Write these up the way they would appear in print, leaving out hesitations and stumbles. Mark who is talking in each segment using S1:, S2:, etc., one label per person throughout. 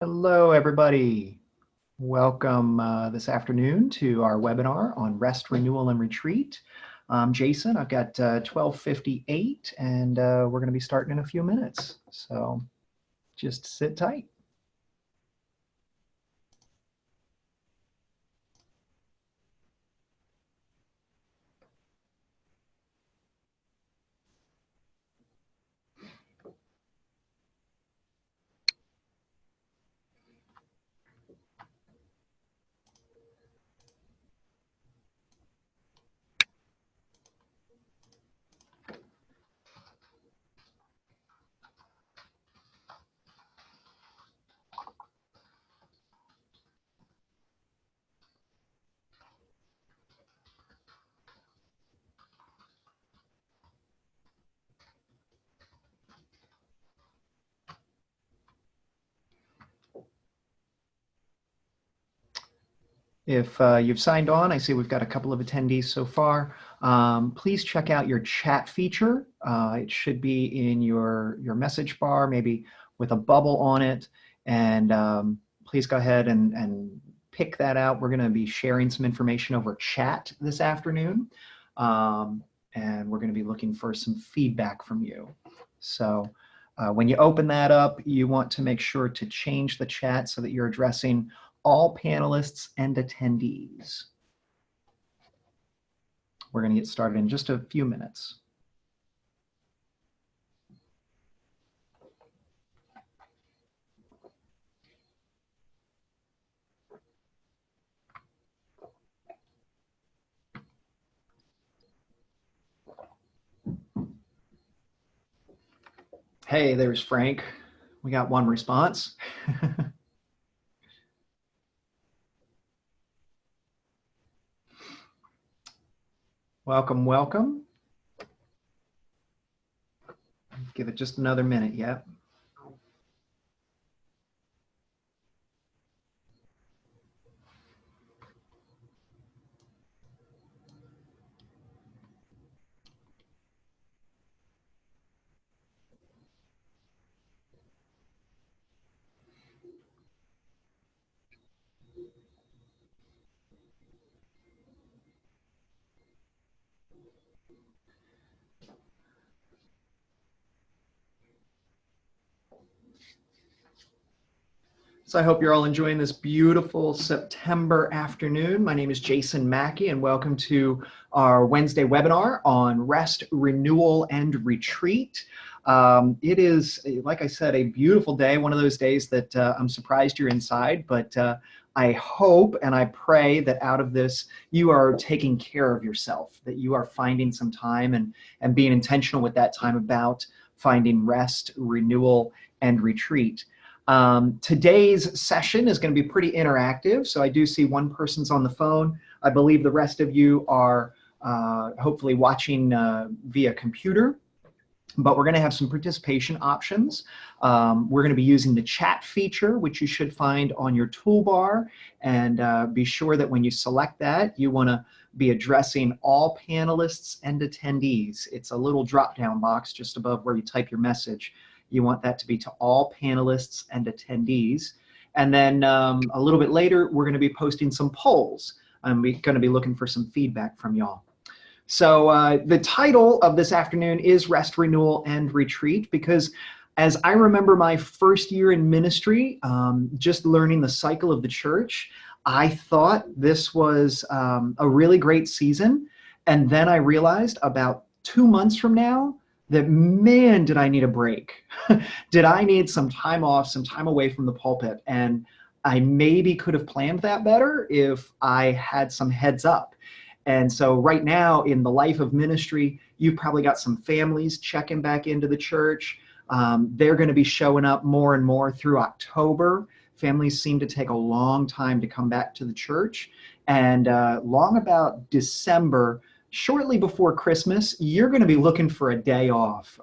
S1: Hello, everybody. Welcome this afternoon to our webinar on Rest, Renewal, and Retreat. I'm Jason. I've got 12:58, and we're going to be starting in a few minutes. So just sit tight. If you've signed on, I see we've got a couple of attendees so far. Please check out your chat feature. It should be in your message bar, maybe with a bubble on it. And please go ahead and pick that out. We're going to be sharing some information over chat this afternoon. And we're going to be looking for some feedback from you. So when you open that up, you want to make sure to change the chat so that you're addressing all panelists and attendees. We're going to get started in just a few minutes. Hey, there's Frank. We got one response. Welcome, welcome. Give it just another minute yet. So I hope you're all enjoying this beautiful September afternoon. My name is Jason Mackey, and welcome to our Wednesday webinar on Rest, Renewal, and Retreat. It is, like I said, a beautiful day, one of those days that I'm surprised you're inside, but I hope and I pray that out of this, you are taking care of yourself, that you are finding some time and being intentional with that time about finding rest, renewal, and retreat. Today's session is going to be pretty interactive, so I do see one person's on the phone. I believe the rest of you are hopefully watching via computer, but we're going to have some participation options. We're going to be using the chat feature, which you should find on your toolbar, and be sure that when you select that, you want to be addressing all panelists and attendees. It's a little drop-down box just above where you type your message. You want that to be to all panelists and attendees. And then a little bit later, we're going to be posting some polls. I'm going to be looking for some feedback from y'all. So the title of this afternoon is Rest, Renewal, and Retreat, because as I remember my first year in ministry, just learning the cycle of the church, I thought this was a really great season. And then I realized about 2 months from now, that, man, did I need a break. Did I need some time off, some time away from the pulpit? And I maybe could have planned that better if I had some heads up. And so right now in the life of ministry, you've probably got some families checking back into the church. They're going to be showing up more and more through October. Families seem to take a long time to come back to the church. And long about December, shortly before Christmas, you're going to be looking for a day off,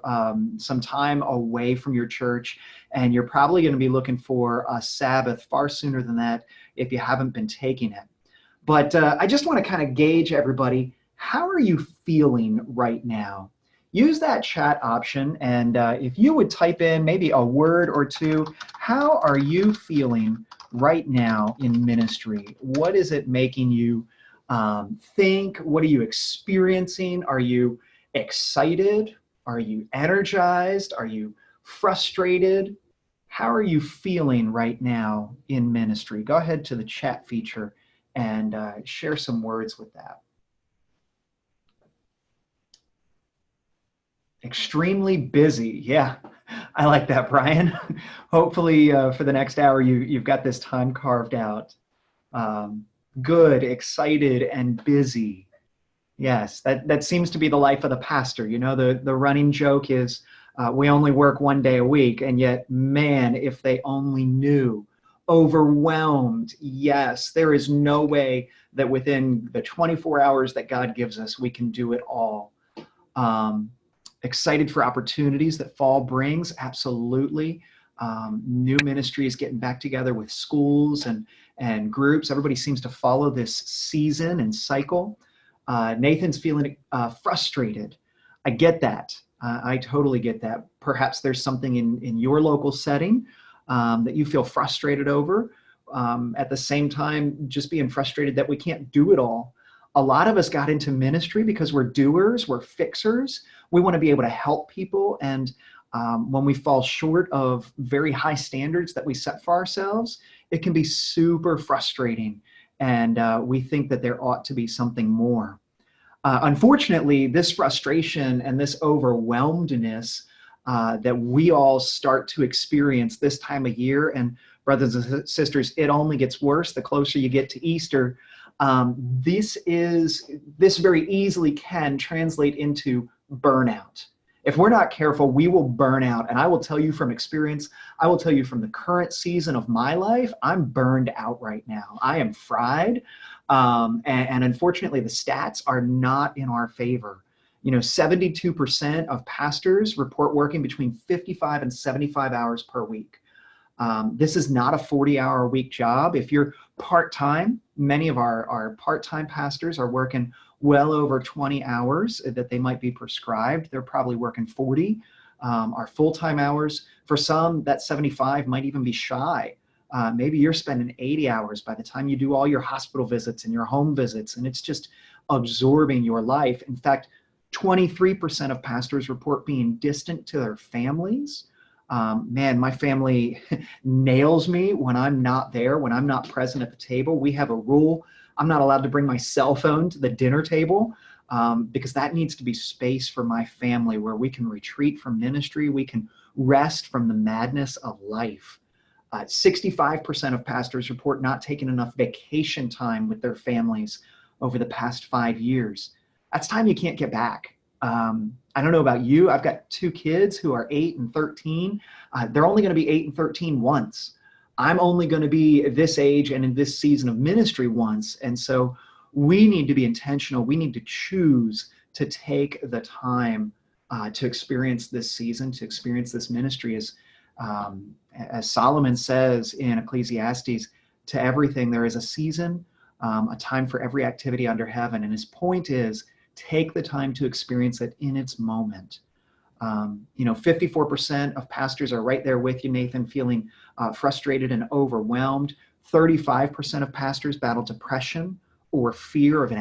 S1: some time away from your church, and you're probably going to be looking for a Sabbath far sooner than that if you haven't been taking it. But I just want to kind of gauge everybody, how are you feeling right now? Use that chat option, and if you would type in maybe a word or two, How are you feeling right now in ministry? What is it making you think? What are you experiencing? Are you excited? Are you energized? Are you frustrated? How are you feeling right now in ministry? Go ahead to the chat feature and share some words with that. Extremely busy. Yeah, I like that, Brian. Hopefully for the next hour, you've got this time carved out. Good, excited, and busy. Yes, that seems to be the life of the pastor. You know, the running joke is we only work one day a week, and yet, man, if they only knew. Overwhelmed. Yes, there is no way that within the 24 hours that God gives us, we can do it all. Excited for opportunities that fall brings, absolutely. New ministries getting back together with schools and groups. Everybody seems to follow this season and cycle. Nathan's feeling frustrated. I get that. I totally get that. Perhaps there's something in your local setting that you feel frustrated over. At the same time, just being frustrated that we can't do it all. A lot of us got into ministry because we're doers, we're fixers. We want to be able to help people. And when we fall short of very high standards that we set for ourselves, it can be super frustrating. And we think that there ought to be something more. Unfortunately, this frustration and this overwhelmedness that we all start to experience this time of year, and brothers and sisters, it only gets worse the closer you get to Easter. This very easily can translate into burnout. If we're not careful, we will burn out. And I will tell you from experience, I will tell you from the current season of my life, I'm burned out right now. I am fried. And unfortunately, the stats are not in our favor. You know, 72% of pastors report working between 55 and 75 hours per week. This is not a 40-hour-a-week job. If you're part-time, many of our part-time pastors are working well over 20 hours that they might be prescribed. They're probably working 40. Our full-time hours, for some, that 75 might even be shy. Maybe you're spending 80 hours by the time you do all your hospital visits and your home visits, and it's just absorbing your life. In fact, 23% of pastors report being distant to their families. Man, my family nails me when I'm not there, when I'm not present at the table. We have a rule. I'm not allowed to bring my cell phone to the dinner table because that needs to be space for my family where we can retreat from ministry. We can rest from the madness of life. 65% of pastors report not taking enough vacation time with their families over the past 5 years. That's time you can't get back. I don't know about you. I've got 2 kids who are 8 and 13. They're only going to be 8 and 13 once. I'm only going to be this age and in this season of ministry once. And so we need to be intentional. We need to choose to take the time to experience this season, to experience this ministry. As Solomon says in Ecclesiastes, to everything there is a season, a time for every activity under heaven. And his point is, take the time to experience it in its moment. 54% of pastors are right there with you, Nathan, feeling frustrated and overwhelmed. 35% of pastors battle depression or fear of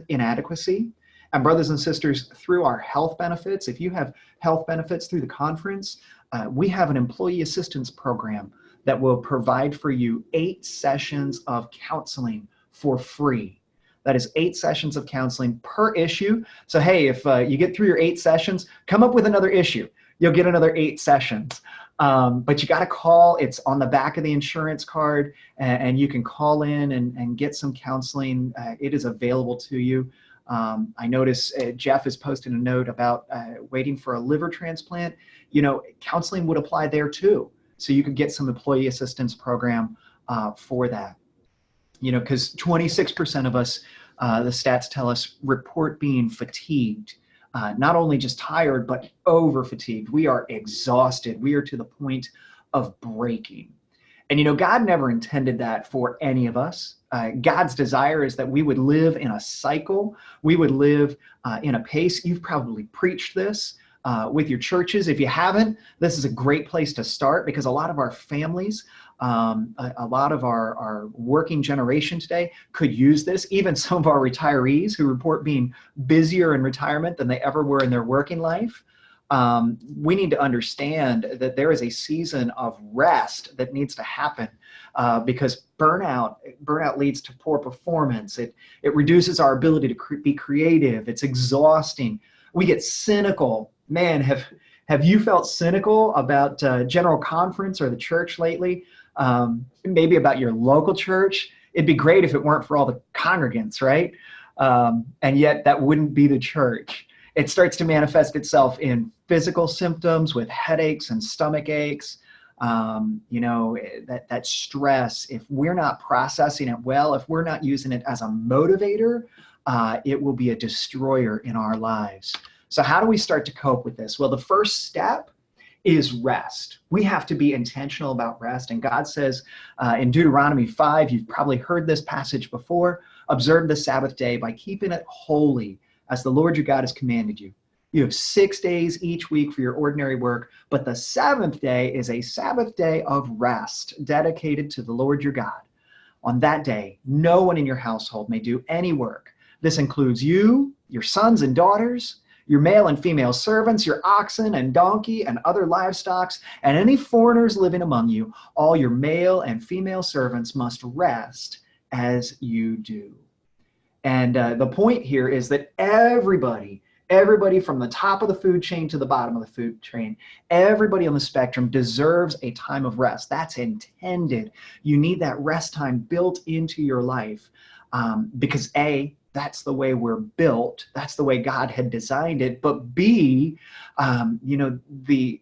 S1: inadequacy. And brothers and sisters, through our health benefits, if you have health benefits through the conference, we have an employee assistance program that will provide for you 8 sessions of counseling for free. That is 8 sessions of counseling per issue. So, hey, if you get through your 8 sessions, come up with another issue. You'll get another 8 sessions. But you got to call. It's on the back of the insurance card, and you can call in and get some counseling. It is available to you. I notice Jeff has posted a note about waiting for a liver transplant. Counseling would apply there too. So you could get some employee assistance program for that. Because 26% of us, the stats tell us, report being fatigued, not only just tired, but over fatigued. We are exhausted. We are to the point of breaking. And God never intended that for any of us. God's desire is that we would live in a cycle. We would live in a pace. You've probably preached this. with your churches. If you haven't, this is a great place to start, because a lot of our families, a lot of our working generation today could use this. Even some of our retirees who report being busier in retirement than they ever were in their working life. We need to understand that there is a season of rest that needs to happen, because burnout leads to poor performance. It reduces our ability to be creative. It's exhausting. We get cynical. Man, have you felt cynical about General Conference or the church lately? Maybe about your local church. It'd be great if it weren't for all the congregants, right? And yet that wouldn't be the church. It starts to manifest itself in physical symptoms with headaches and stomach aches. That stress, if we're not processing it well, if we're not using it as a motivator, it will be a destroyer in our lives. So how do we start to cope with this? Well, the first step is rest. We have to be intentional about rest. And God says in Deuteronomy 5, you've probably heard this passage before, observe the Sabbath day by keeping it holy as the Lord your God has commanded you. You have 6 days each week for your ordinary work, but the seventh day is a Sabbath day of rest dedicated to the Lord your God. On that day, no one in your household may do any work. This includes you, your sons and daughters, your male and female servants, your oxen and donkey and other livestock, and any foreigners living among you. All your male and female servants must rest as you do. And the point here is that everybody from the top of the food chain to the bottom of the food chain, everybody on the spectrum deserves a time of rest. That's intended. You need that rest time built into your life, because A, that's the way we're built. That's the way God had designed it. But B, the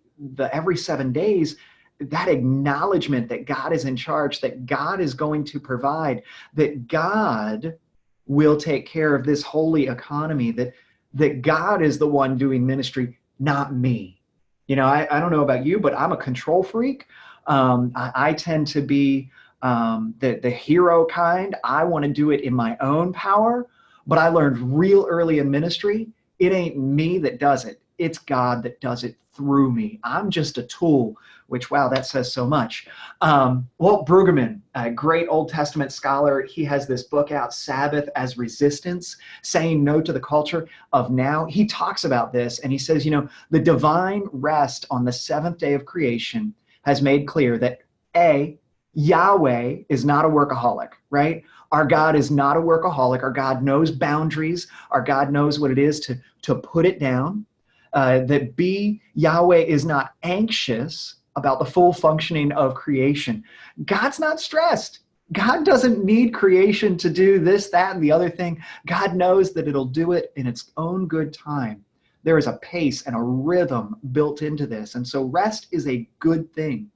S1: every 7 days, that acknowledgement that God is in charge, that God is going to provide, that God will take care of this holy economy, that God is the one doing ministry, not me. I don't know about you, but I'm a control freak. I tend to be the hero kind. I want to do it in my own power, but I learned real early in ministry, it ain't me that does it. It's God that does it through me. I'm just a tool, which, wow, that says so much. Walt Brueggemann, a great Old Testament scholar, he has this book out, Sabbath as Resistance, Saying No to the Culture of Now. He talks about this, and he says, the divine rest on the seventh day of creation has made clear that A, Yahweh is not a workaholic, right? Our God is not a workaholic. Our God knows boundaries. Our God knows what it is to put it down. That B, Yahweh is not anxious about the full functioning of creation. God's not stressed. God doesn't need creation to do this, that, and the other thing. God knows that it'll do it in its own good time. There is a pace and a rhythm built into this. And so rest is a good thing.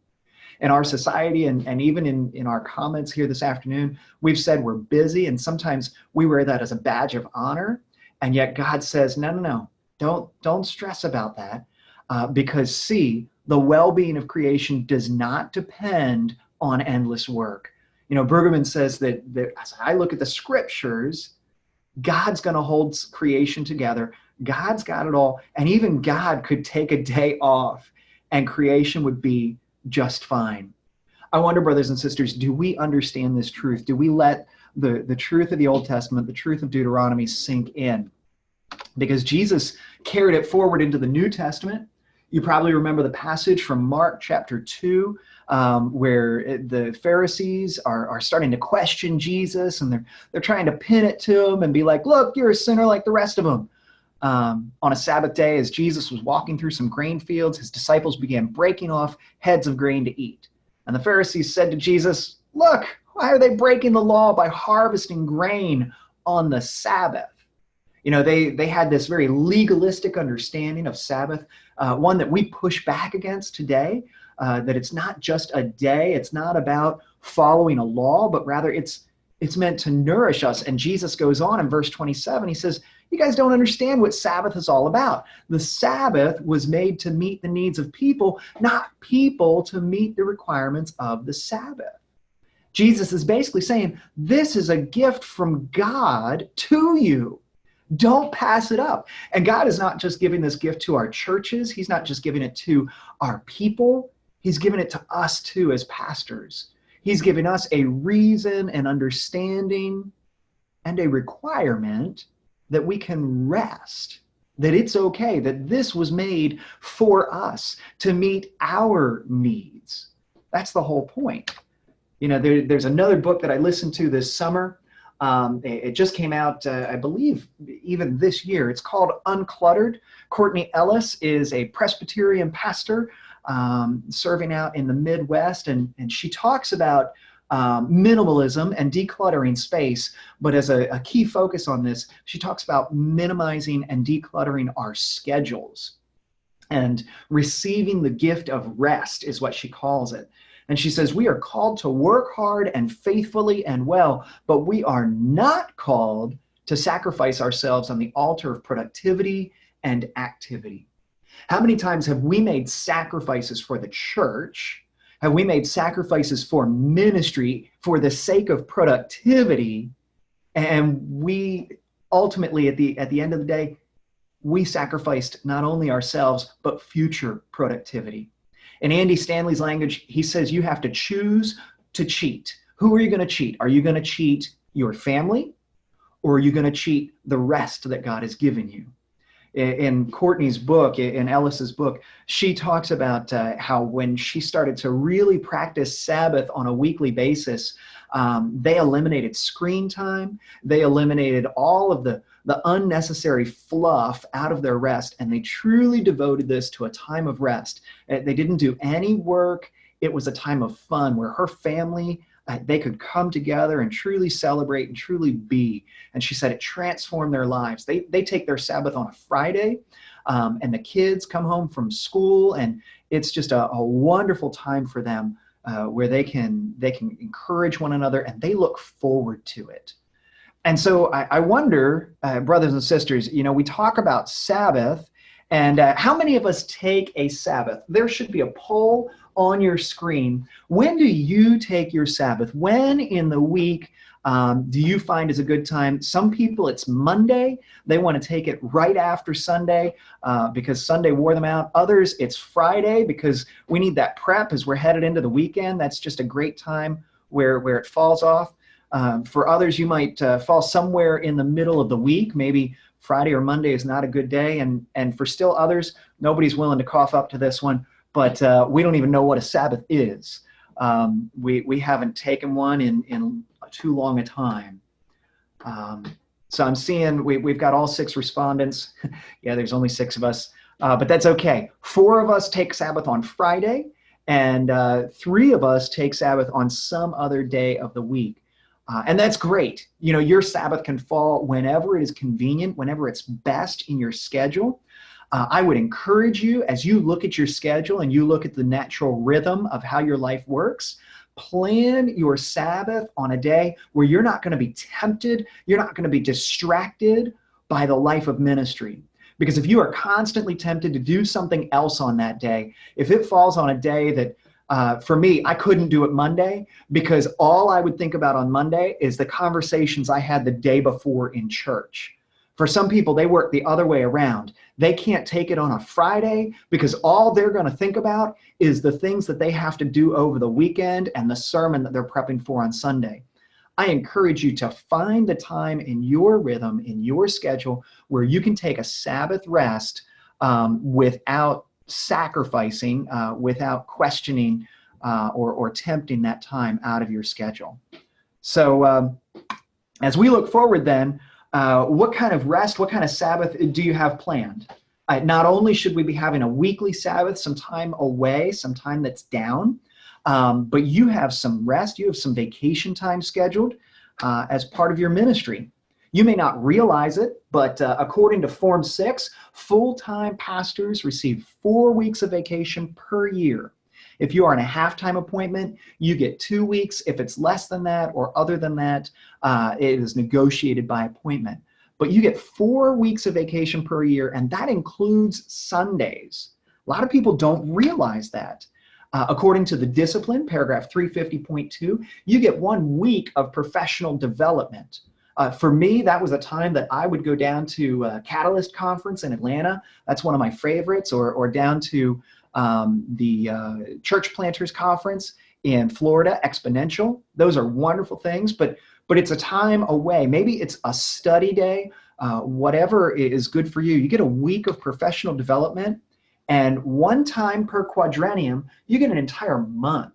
S1: In our society, and even in our comments here this afternoon, we've said we're busy, and sometimes we wear that as a badge of honor. And yet God says, no. Don't stress about that, because see, the well-being of creation does not depend on endless work. Brueggemann says that as I look at the scriptures, God's going to hold creation together. God's got it all. And even God could take a day off and creation would be just fine. I wonder, brothers and sisters, do we understand this truth? Do we let the truth of the Old Testament, the truth of Deuteronomy sink in? Because Jesus carried it forward into the New Testament. You probably remember the passage from Mark chapter 2, where the Pharisees are starting to question Jesus, and they're trying to pin it to him and be like, look, you're a sinner like the rest of them. On a Sabbath day, as Jesus was walking through some grain fields, his disciples began breaking off heads of grain to eat. And the Pharisees said to Jesus, look, why are they breaking the law by harvesting grain on the Sabbath? They had this very legalistic understanding of Sabbath, one that we push back against today, that it's not just a day. It's not about following a law, but rather it's meant to nourish us. And Jesus goes on in verse 27, he says, you guys don't understand what Sabbath is all about. The Sabbath was made to meet the needs of people, not people to meet the requirements of the Sabbath. Jesus is basically saying, this is a gift from God to you. Don't pass it up. And God is not just giving this gift to our churches. He's not just giving it to our people. He's giving it to us too as pastors. He's giving us a reason and understanding and a requirement that we can rest, that it's okay, that this was made for us to meet our needs. That's the whole point. You know, there's another book that I listened to this summer. It just came out, I believe, even this year. It's called Uncluttered. COURTNEY Ellis is a Presbyterian pastor serving out in the Midwest, and she talks about minimalism and decluttering space, but as a key focus on this, she talks about minimizing and decluttering our schedules and receiving the gift of rest is what she calls it. And she says, we are called to work hard and faithfully and well, but we are not called to sacrifice ourselves on the altar of productivity and activity. How many times have we made sacrifices for the church? Have we made sacrifices for ministry for the sake of productivity? And we ultimately, at the end of the day, we sacrificed not only ourselves, but future productivity. In Andy Stanley's language, he says you have to choose to cheat. Who are you going to cheat? Are you going to cheat your family, or are you going to cheat the rest that God has given you? In COURTNEY's book, in Ellis's book, she talks about how when she started to really practice Sabbath on a weekly basis, they eliminated screen time. They eliminated all of the unnecessary fluff out of their rest, and they truly devoted this to a time of rest. They didn't do any work. It was a time of fun where her family, they could come together and truly celebrate and truly be. And she said it transformed their lives. They take their Sabbath on a Friday, and the kids come home from school, and it's just a wonderful time for them where they can encourage one another, and they look forward to it. And so I wonder, brothers and sisters, you know, we talk about Sabbath, and how many of us take a Sabbath? There should be a poll on your screen. When do you take your Sabbath? When in the week do you find is a good time? Some people, it's Monday. They want to take it right after Sunday because Sunday wore them out. Others, it's Friday because we need that prep as we're headed into the weekend. That's just a great time where it falls off. For others, you might fall somewhere in the middle of the week. Maybe Friday or Monday is not a good day. And for still others, nobody's willing to cough up to this one, but we don't even know what a Sabbath is. We haven't taken one in too long a time. So I'm seeing we've got all 6 respondents. Yeah, there's only 6 of us, but that's okay. 4 of us take Sabbath on Friday, and 3 of us take Sabbath on some other day of the week. And that's great. You know, your Sabbath can fall whenever it is convenient, whenever it's best in your schedule. I would encourage you, as you look at your schedule and you look at the natural rhythm of how your life works, plan your Sabbath on a day where you're not going to be tempted, you're not going to be distracted by the life of ministry. Because if you are constantly tempted to do something else on that day, if it falls on a day that for me, I couldn't do it Monday because all I would think about on Monday is the conversations I had the day before in church. For some people, they work the other way around. They can't take it on a Friday because all they're going to think about is the things that they have to do over the weekend and the sermon that they're prepping for on Sunday. I encourage you to find the time in your rhythm, in your schedule, where you can take a Sabbath rest without sacrificing, without questioning or tempting that time out of your schedule. So as we look forward then, what kind of rest, what kind of Sabbath do you have planned? Not only should we be having a weekly Sabbath, some time away, some time that's down, but you have some rest, you have some vacation time scheduled as part of your ministry. You may not realize it, but according to Form 6, full-time pastors receive 4 weeks of vacation per year. If you are in a half-time appointment, you get 2 weeks. If it's less than that or other than that, it is negotiated by appointment. But you get 4 weeks of vacation per year, and that includes Sundays. A lot of people don't realize that. According to the discipline, paragraph 350.2, you get 1 week of professional development. For me, that was a time that I would go down to Catalyst Conference in Atlanta. That's one of my favorites, or down to the Church Planters Conference in Florida, Exponential. Those are wonderful things, but it's a time away. Maybe it's a study day, whatever is good for you. You get a week of professional development, and one time per quadrennium, you get an entire month.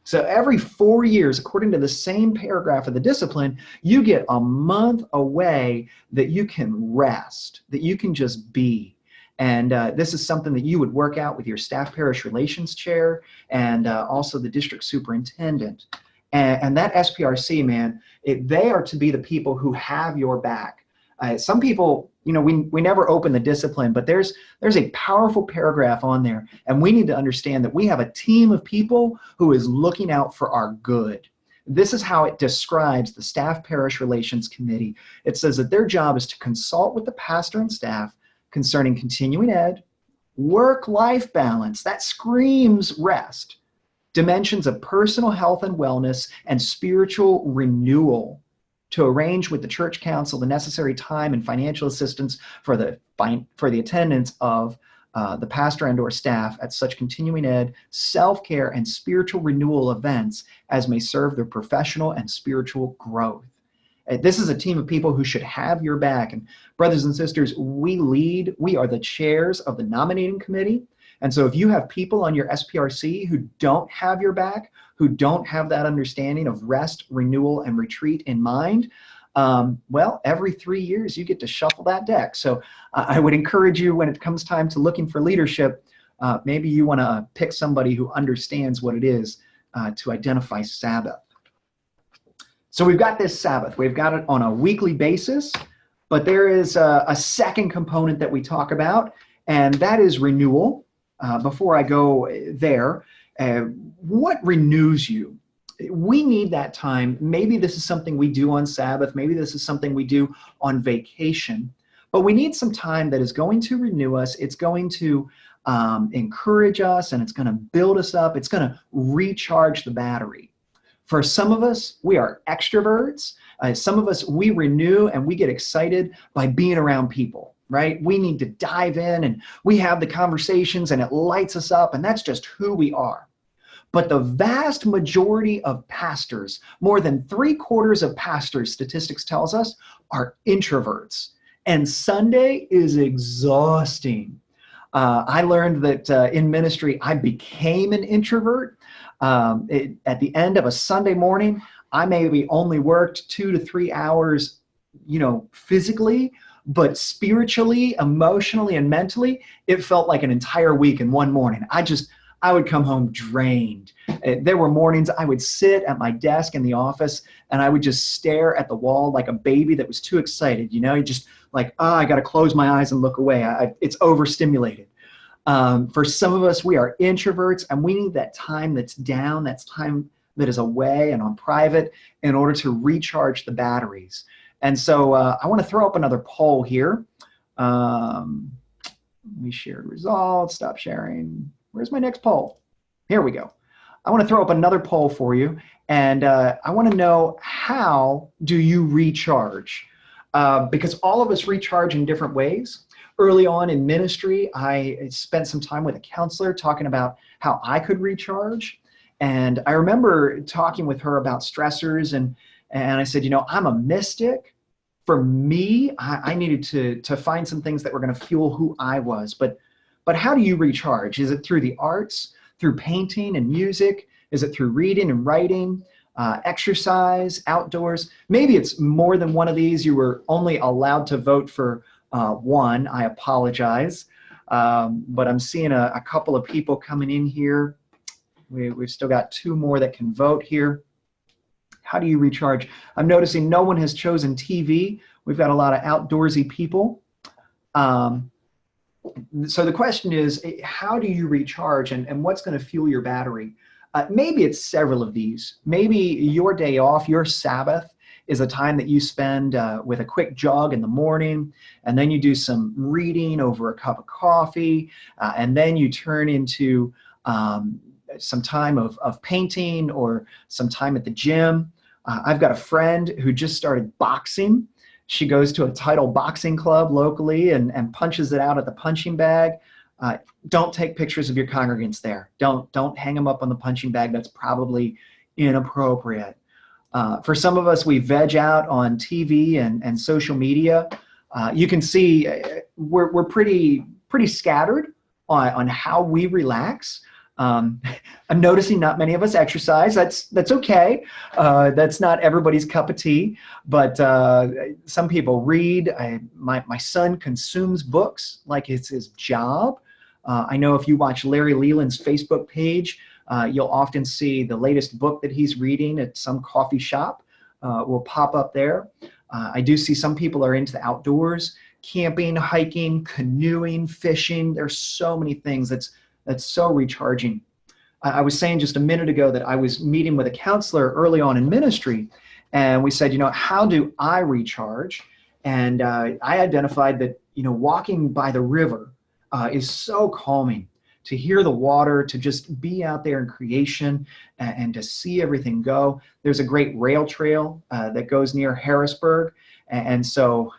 S1: So every 4 years, according to the same paragraph of the discipline, you get a month away that you can rest, that you can just be. And this is something that you would work out with your staff parish relations chair and also the district superintendent. And that SPRC, man, they are to be the people who have your back. Some people, we never open the discipline, but there's a powerful paragraph on there, and we need to understand that we have a team of people who is looking out for our good. This is how it describes the Staff Parish Relations Committee. It says that their job is to consult with the pastor and staff concerning continuing ed, work-life balance, that screams rest, dimensions of personal health and wellness, and spiritual renewal, to arrange with the church council the necessary time and financial assistance for the attendance of the pastor and or staff at such continuing ed, self-care, and spiritual renewal events as may serve their professional and spiritual growth. This is a team of people who should have your back. And brothers and sisters, we are the chairs of the nominating committee. And so if you have people on your SPRC who don't have your back, who don't have that understanding of rest, renewal, and retreat in mind, well, every 3 years you get to shuffle that deck. So I would encourage you, when it comes time to looking for leadership, maybe you want to pick somebody who understands what it is to identify Sabbath. So we've got this Sabbath. We've got it on a weekly basis, but there is a second component that we talk about, and that is renewal. Before I go there, what renews you? We need that time. Maybe this is something we do on Sabbath. Maybe this is something we do on vacation. But we need some time that is going to renew us. It's going to encourage us, and it's going to build us up. It's going to recharge the battery. For some of us, we are extroverts. Some of us, we renew and we get excited by being around people, right? We need to dive in and we have the conversations and it lights us up, and that's just who we are. But the vast majority of pastors, more than 3/4 of pastors, statistics tells us, are introverts. And Sunday is exhausting. I learned that in ministry, I became an introvert. At the end of a Sunday morning, I maybe only worked 2 to 3 hours, physically, but spiritually, emotionally, and mentally, it felt like an entire week in one morning. I would come home drained. There were mornings I would sit at my desk in the office and I would just stare at the wall like a baby that was too excited. You just like, I got to close my eyes and look away. It's overstimulated. For some of us, we are introverts and we need that time that's down, that's time that is away and on private in order to recharge the batteries. And so I want to throw up another poll here. We shared results, stop sharing. Where's my next poll? Here we go. I want to throw up another poll for you. And I want to know, how do you recharge? Because all of us recharge in different ways. Early on in ministry, I spent some time with a counselor talking about how I could recharge. And I remember talking with her about stressors, and I said, I'm a mystic. For me, I needed to find some things that were going to fuel who I was. But how do you recharge? Is it through the arts, through painting and music? Is it through reading and writing, exercise, outdoors? Maybe it's more than one of these. You were only allowed to vote for one. I apologize. But I'm seeing a couple of people coming in here. We've still got 2 more that can vote here. How do you recharge? I'm noticing no one has chosen TV. We've got a lot of outdoorsy people. So the question is, how do you recharge, and what's going to fuel your battery? Maybe it's several of these. Maybe your day off, your Sabbath, is a time that you spend with a quick jog in the morning, and then you do some reading over a cup of coffee, and then you turn into some time of painting or some time at the gym. I've got a friend who just started boxing. She goes to a title boxing club locally and punches it out at the punching bag. Don't take pictures of your congregants there. Don't hang them up on the punching bag. That's probably inappropriate. For some of us, we veg out on TV and social media. You can see we're pretty scattered on how we relax. I'm noticing not many of us exercise. That's okay. That's not everybody's cup of tea, but some people read. My son consumes books like it's his job. I know if you watch Larry Leland's Facebook page, you'll often see the latest book that he's reading at some coffee shop will pop up there. I do see some people are into the outdoors, camping, hiking, canoeing, fishing. There's so many things that's so recharging. I was saying just a minute ago that I was meeting with a counselor early on in ministry, and we said, how do I recharge? And I identified that, walking by the river is so calming. To hear the water, to just be out there in creation and to see everything go. There's a great rail trail that goes near Harrisburg. And so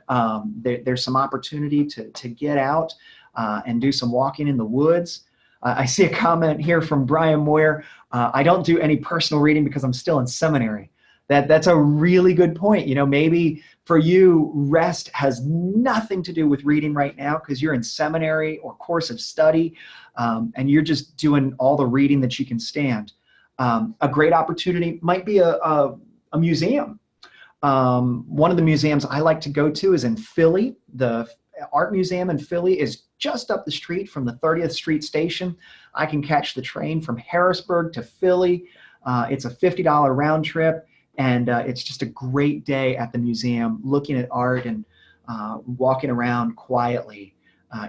S1: there's some opportunity to get out and do some walking in the woods. I see a comment here from Brian Moyer. I don't do any personal reading because I'm still in seminary. That's a really good point. Maybe for you, rest has nothing to do with reading right now because you're in seminary or course of study, and you're just doing all the reading that you can stand. A great opportunity might be a museum. One of the museums I like to go to is in Philly. The Art Museum in Philly is just up the street from the 30th Street station. I can catch the train from Harrisburg to Philly. It's a $50 round trip. And it's just a great day at the museum, looking at art and walking around quietly,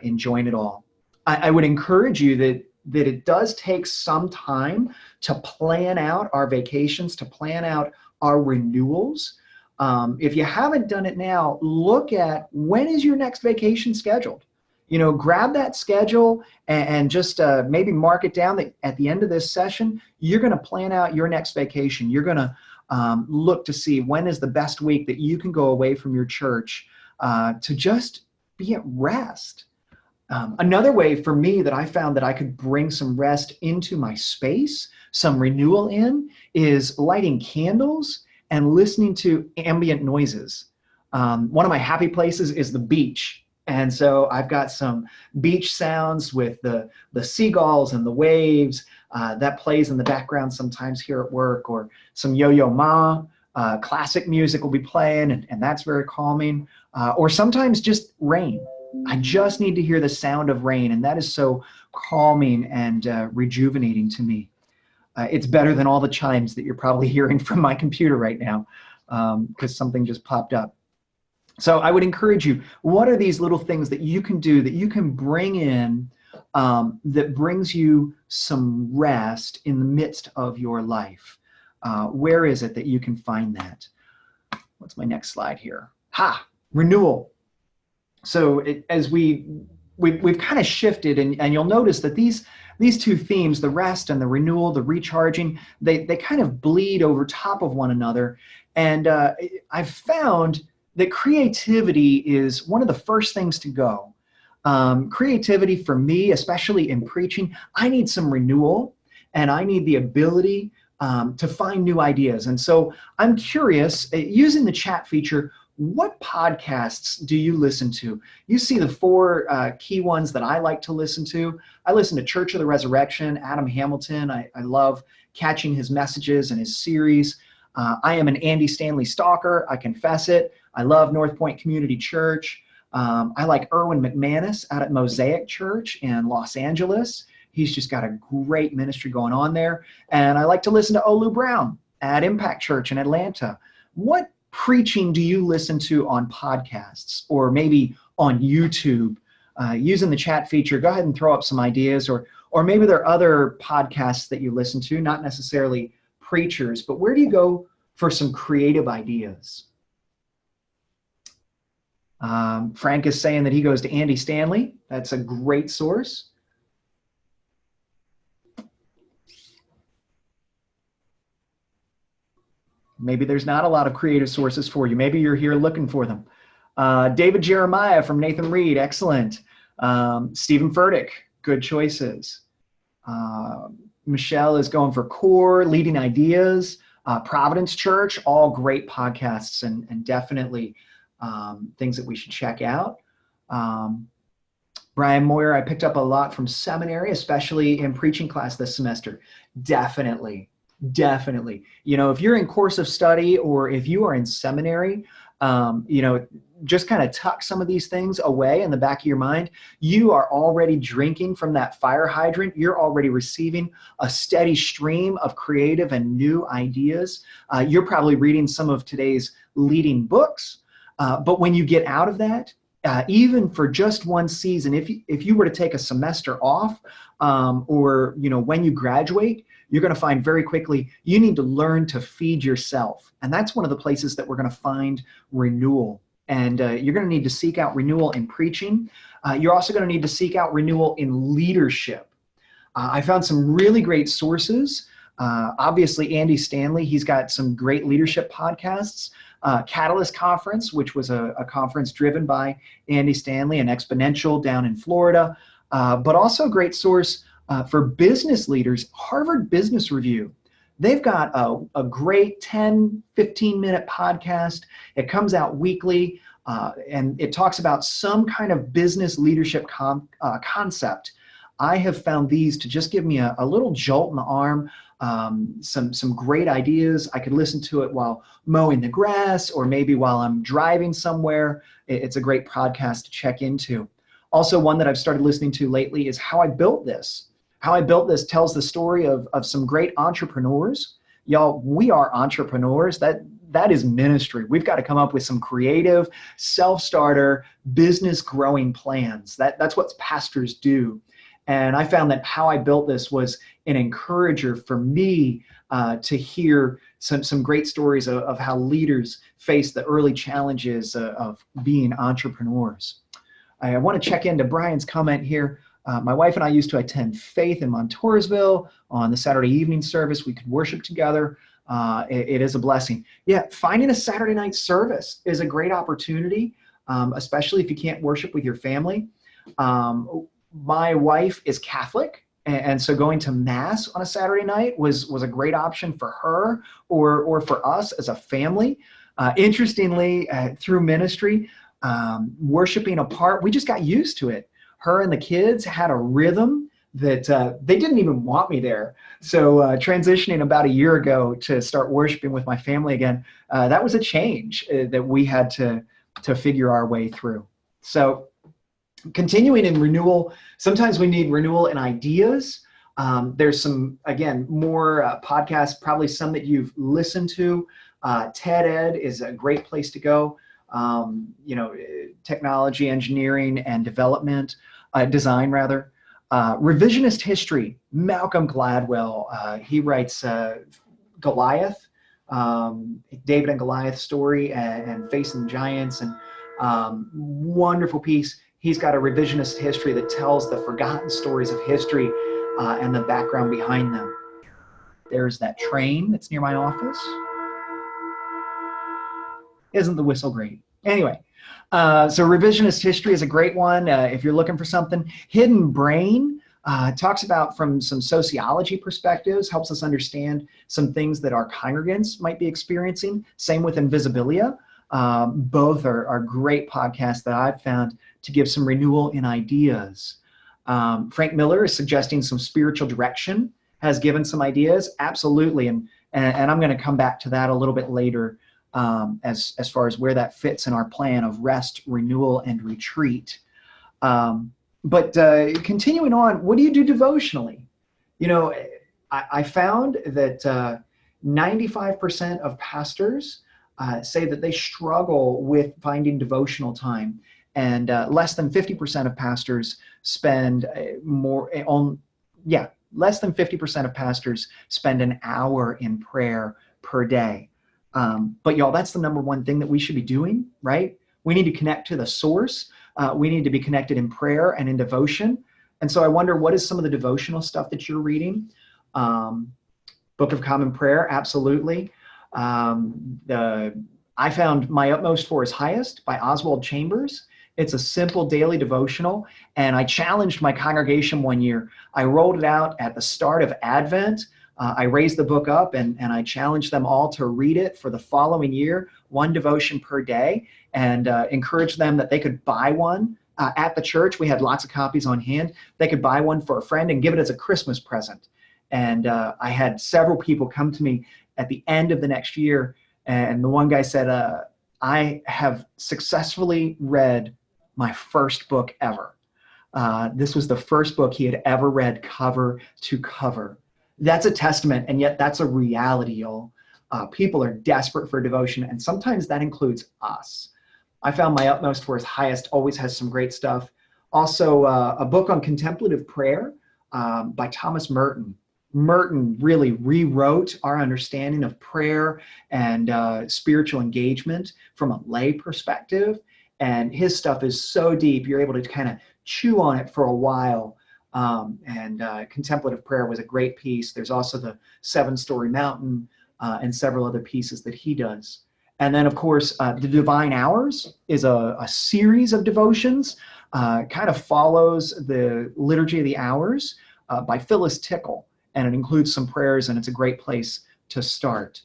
S1: enjoying it all. I would encourage you that it does take some time to plan out our vacations, to plan out our renewals. If you haven't done it now, look at when is your next vacation scheduled. Grab that schedule and just maybe mark it down that at the end of this session, you're going to plan out your next vacation. You're going to look to see when is the best week that you can go away from your church to just be at rest. Another way for me that I found that I could bring some rest into my space, some renewal in, is lighting candles and listening to ambient noises. One of my happy places is the beach. And so I've got some beach sounds with the seagulls and the waves that plays in the background sometimes here at work, or some Yo-Yo Ma, classic music will be playing, and that's very calming. Or sometimes just rain. I just need to hear the sound of rain, and that is so calming and rejuvenating to me. It's better than all the chimes that you're probably hearing from my computer right now because something just popped up. So I would encourage you, what are these little things that you can do that you can bring in that brings you some rest in the midst of your life? Where is it that you can find that? What's my next slide here? Renewal. So as we've kind of shifted, and you'll notice that these two themes, the rest and the renewal, the recharging, they kind of bleed over top of one another. And I've found that creativity is one of the first things to go. Creativity for me, especially in preaching, I need some renewal, and I need the ability to find new ideas. And so I'm curious, using the chat feature, what podcasts do you listen to? You see the four key ones that I like to listen to. I listen to Church of the Resurrection, Adam Hamilton. I love catching his messages and his series. I am an Andy Stanley stalker. I confess it. I love North Point Community Church. I like Erwin McManus out at Mosaic Church in Los Angeles. He's just got a great ministry going on there. And I like to listen to Olu Brown at Impact Church in Atlanta. What preaching do you listen to on podcasts or maybe on YouTube? Using the chat feature, go ahead and throw up some ideas, or maybe there are other podcasts that you listen to, not necessarily preachers, but where do you go for some creative ideas? Frank is saying that he goes to Andy Stanley. That's a great source. Maybe there's not a lot of creative sources for you. Maybe you're here looking for them. David Jeremiah from Nathan Reed, excellent. Stephen Furtick, good choices. Michelle is going for Core, Leading Ideas, Providence Church, all great podcasts and definitely things that we should check out. Brian Moyer, I picked up a lot from seminary, especially in preaching class this semester. Definitely. You know, if you're in course of study or if you are in seminary, you know, just kind of tuck some of these things away in the back of your mind. You are already drinking from that fire hydrant. You're already receiving a steady stream of creative and new ideas. You're probably reading some of today's leading books. But when you get out of that, even for just one season, if you were to take a semester off, or, you know, when you graduate, you're going to find very quickly you need to learn to feed yourself. And that's one of the places that we're going to find renewal. And you're going to need to seek out renewal in preaching. You're also going to need to seek out renewal in leadership. I found some really great sources. Obviously, Andy Stanley, he's got some great leadership podcasts. Catalyst Conference, which was a conference driven by Andy Stanley and Exponential down in Florida, but also a great source for business leaders, Harvard Business Review. They've got a great 10, 15-minute podcast. It comes out weekly, and it talks about some kind of business leadership concept. I have found these to just give me a little jolt in the arm, some great ideas. I could listen to it while mowing the grass or maybe while I'm driving somewhere. It's a great podcast to check into. Also, one that I've started listening to lately is How I Built This. How I Built This tells the story of some great entrepreneurs. Y'all, we are entrepreneurs. That is ministry. We've got to come up with some creative, self-starter, business growing plans. That's what pastors do. And I found that How I Built This was an encourager for me to hear some great stories of how leaders face the early challenges of being entrepreneurs. I want to check into Brian's comment here. My wife and I used to attend Faith in Montoursville on the Saturday evening service. We could worship together. It is a blessing. Yeah, finding a Saturday night service is a great opportunity, especially if you can't worship with your family. My wife is Catholic, and so going to Mass on a Saturday night was a great option for her or for us as a family. Interestingly, through ministry, worshiping apart, we just got used to it. Her and the kids had a rhythm that they didn't even want me there. So transitioning about a year ago to start worshiping with my family again, that was a change that we had to figure our way through. So continuing in renewal, sometimes we need renewal in ideas. There's some, again, more podcasts, probably some that you've listened to. TED Ed is a great place to go. You know, technology, engineering, and development, design rather. Revisionist history, Malcolm Gladwell. He writes Goliath, David and Goliath story, and Facing Giants, and wonderful piece. He's got a revisionist history that tells the forgotten stories of history and the background behind them. There's that train that's near my office. Isn't the whistle great? Anyway, so revisionist history is a great one if you're looking for something. Hidden Brain talks about from some sociology perspectives, helps us understand some things that our congregants might be experiencing. Same with Invisibilia. Both are great podcasts that I've found to give some renewal in ideas. Frank Miller is suggesting some spiritual direction, has given some ideas. Absolutely. And I'm going to come back to that a little bit later as far as where that fits in our plan of rest, renewal, and retreat. But continuing on, what do you do devotionally? You know, I found that 95% of pastors say that they struggle with finding devotional time, and less than 50% of pastors spend less than 50% of pastors spend an hour in prayer per day. But y'all, that's the number one thing that we should be doing, right? We need to connect to the source. We need to be connected in prayer and in devotion. And so I wonder, what is some of the devotional stuff that you're reading? Book of Common Prayer, absolutely. I found My Utmost for His Highest by Oswald Chambers. It's a simple daily devotional, and I challenged my congregation one year. I rolled it out at the start of Advent. I raised the book up and I challenged them all to read it for the following year, one devotion per day, and encouraged them that they could buy one at the church. We had lots of copies on hand. They could buy one for a friend and give it as a Christmas present. And I had several people come to me at the end of the next year, and the one guy said, I have successfully read my first book ever. This was the first book he had ever read cover to cover. That's a testament, and yet that's a reality, y'all. People are desperate for devotion, and sometimes that includes us. I found My Utmost for His Highest always has some great stuff. Also, a book on contemplative prayer by Thomas Merton. Merton really rewrote our understanding of prayer and spiritual engagement from a lay perspective. And his stuff is so deep, you're able to kind of chew on it for a while. Contemplative prayer was a great piece. There's also the 7-Story Mountain and several other pieces that he does. And then, of course, the Divine Hours is a series of devotions, kind of follows the Liturgy of the Hours by Phyllis Tickle. And it includes some prayers, and it's a great place to start.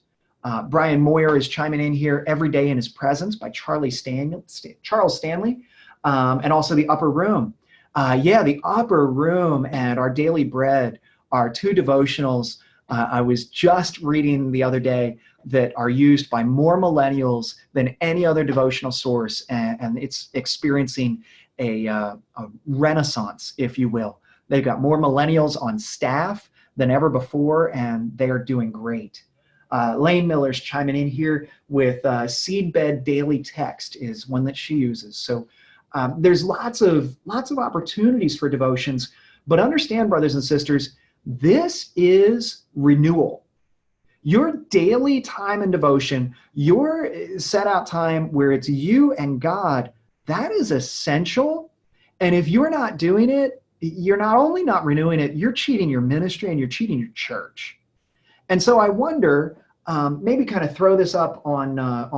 S1: Brian Moyer is chiming in here, Every Day in His Presence by Charles Stanley, and also The Upper Room. The Upper Room and Our Daily Bread are 2 devotionals I was just reading the other day that are used by more millennials than any other devotional source, and it's experiencing a renaissance, if you will. They've got more millennials on staff than ever before, and they are doing great. Lane Miller's chiming in here with Seedbed Daily Text is one that she uses. So there's lots of opportunities for devotions, but understand, brothers and sisters, this is renewal. Your daily time and devotion, your set out time where it's you and God, that is essential. And if you're not doing it, you're not only not renewing it, you're cheating your ministry and you're cheating your church. And so I wonder, maybe kind of throw this up on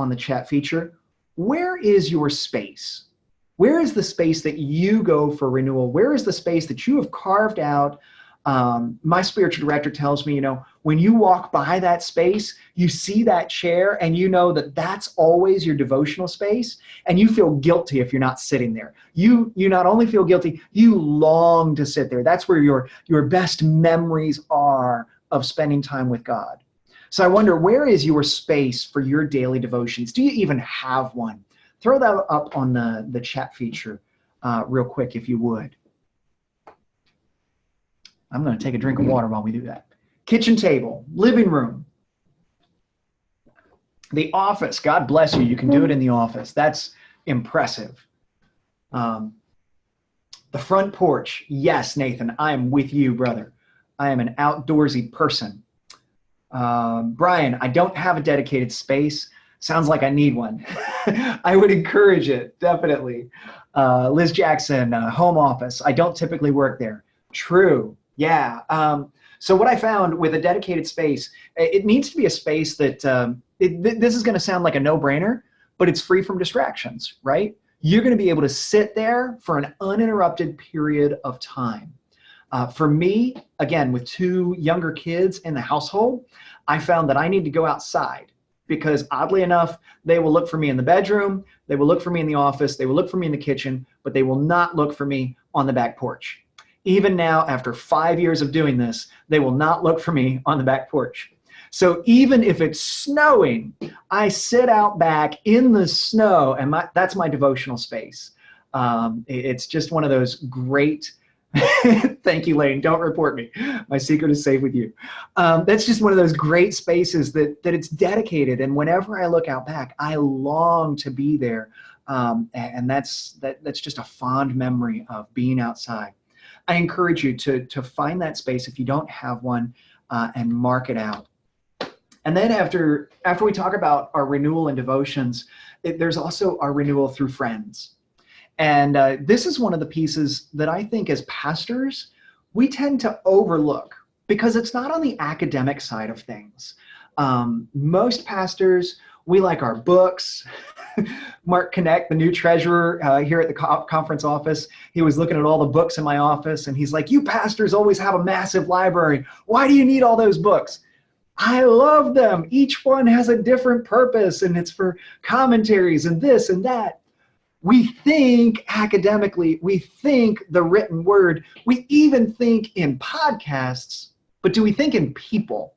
S1: the chat feature. Where is your space? Where is the space that you go for renewal? Where is the space that you have carved out? My spiritual director tells me, when you walk by that space, you see that chair and you know that that's always your devotional space, and you feel guilty if you're not sitting there. You not only feel guilty, you long to sit there. That's where your best memories are of spending time with God. So I wonder, where is your space for your daily devotions? Do you even have one? Throw that up on the chat feature real quick, if you would. I'm going to take a drink of water while we do that. Kitchen table, living room, the office. God bless you. You can do it in the office. That's impressive. The front porch. Yes, Nathan, I am with you, brother. I am an outdoorsy person. Brian, I don't have a dedicated space. Sounds like I need one. I would encourage it, definitely. Liz Jackson, home office. I don't typically work there. True. Yeah. So what I found with a dedicated space, it needs to be a space that, this is going to sound like a no-brainer, but it's free from distractions, right? You're going to be able to sit there for an uninterrupted period of time. For me, again, with 2 younger kids in the household, I found that I need to go outside because, oddly enough, they will look for me in the bedroom, they will look for me in the office, they will look for me in the kitchen, but they will not look for me on the back porch. Even now, after 5 years of doing this, they will not look for me on the back porch. So even if it's snowing, I sit out back in the snow, and that's my devotional space. It's just one of those great, thank you, Lane, don't report me. My secret is safe with you. That's just one of those great spaces that it's dedicated, and whenever I look out back, I long to be there. And that's just a fond memory of being outside. I encourage you to find that space if you don't have one, and mark it out. And then after we talk about our renewal and devotions, there's also our renewal through friends. And this is one of the pieces that I think as pastors, we tend to overlook because it's not on the academic side of things. Most pastors, we like our books. Mark Connect, the new treasurer here at the conference office, he was looking at all the books in my office, and he's like, you pastors always have a massive library. Why do you need all those books? I love them. Each one has a different purpose, and it's for commentaries and this and that. We think academically, we think the written word, we even think in podcasts, but do we think in people?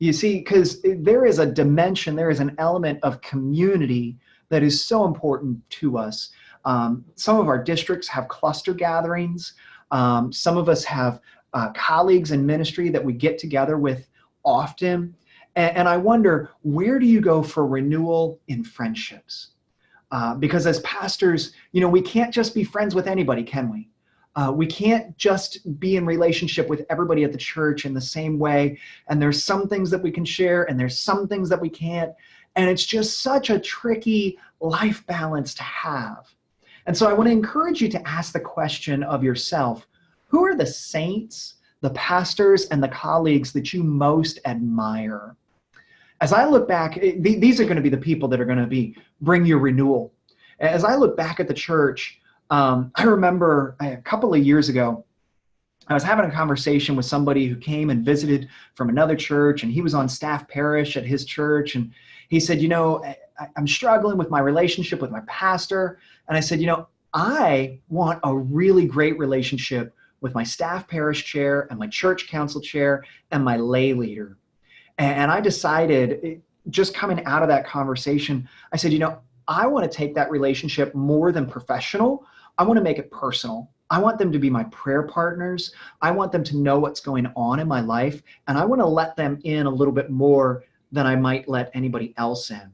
S1: You see, because there is a dimension, there is an element of community that is so important to us. Some of our districts have cluster gatherings. Some of us have colleagues in ministry that we get together with often. And I wonder, where do you go for renewal in friendships? Because as pastors, we can't just be friends with anybody, can we? We can't just be in relationship with everybody at the church in the same way. And there's some things that we can share, and there's some things that we can't. And it's just such a tricky life balance to have. And so I want to encourage you to ask the question of yourself, who are the saints, the pastors, and the colleagues that you most admire? As I look back, these are going to be the people that are going to bring you renewal. As I look back at the church, I remember a couple of years ago, I was having a conversation with somebody who came and visited from another church, and he was on staff parish at his church. And he said, I'm struggling with my relationship with my pastor. And I said, I want a really great relationship with my staff parish chair and my church council chair and my lay leader. And I decided, just coming out of that conversation, I said, I want to take that relationship more than professional. I want to make it personal. I want them to be my prayer partners. I want them to know what's going on in my life. And I want to let them in a little bit more than I might let anybody else in.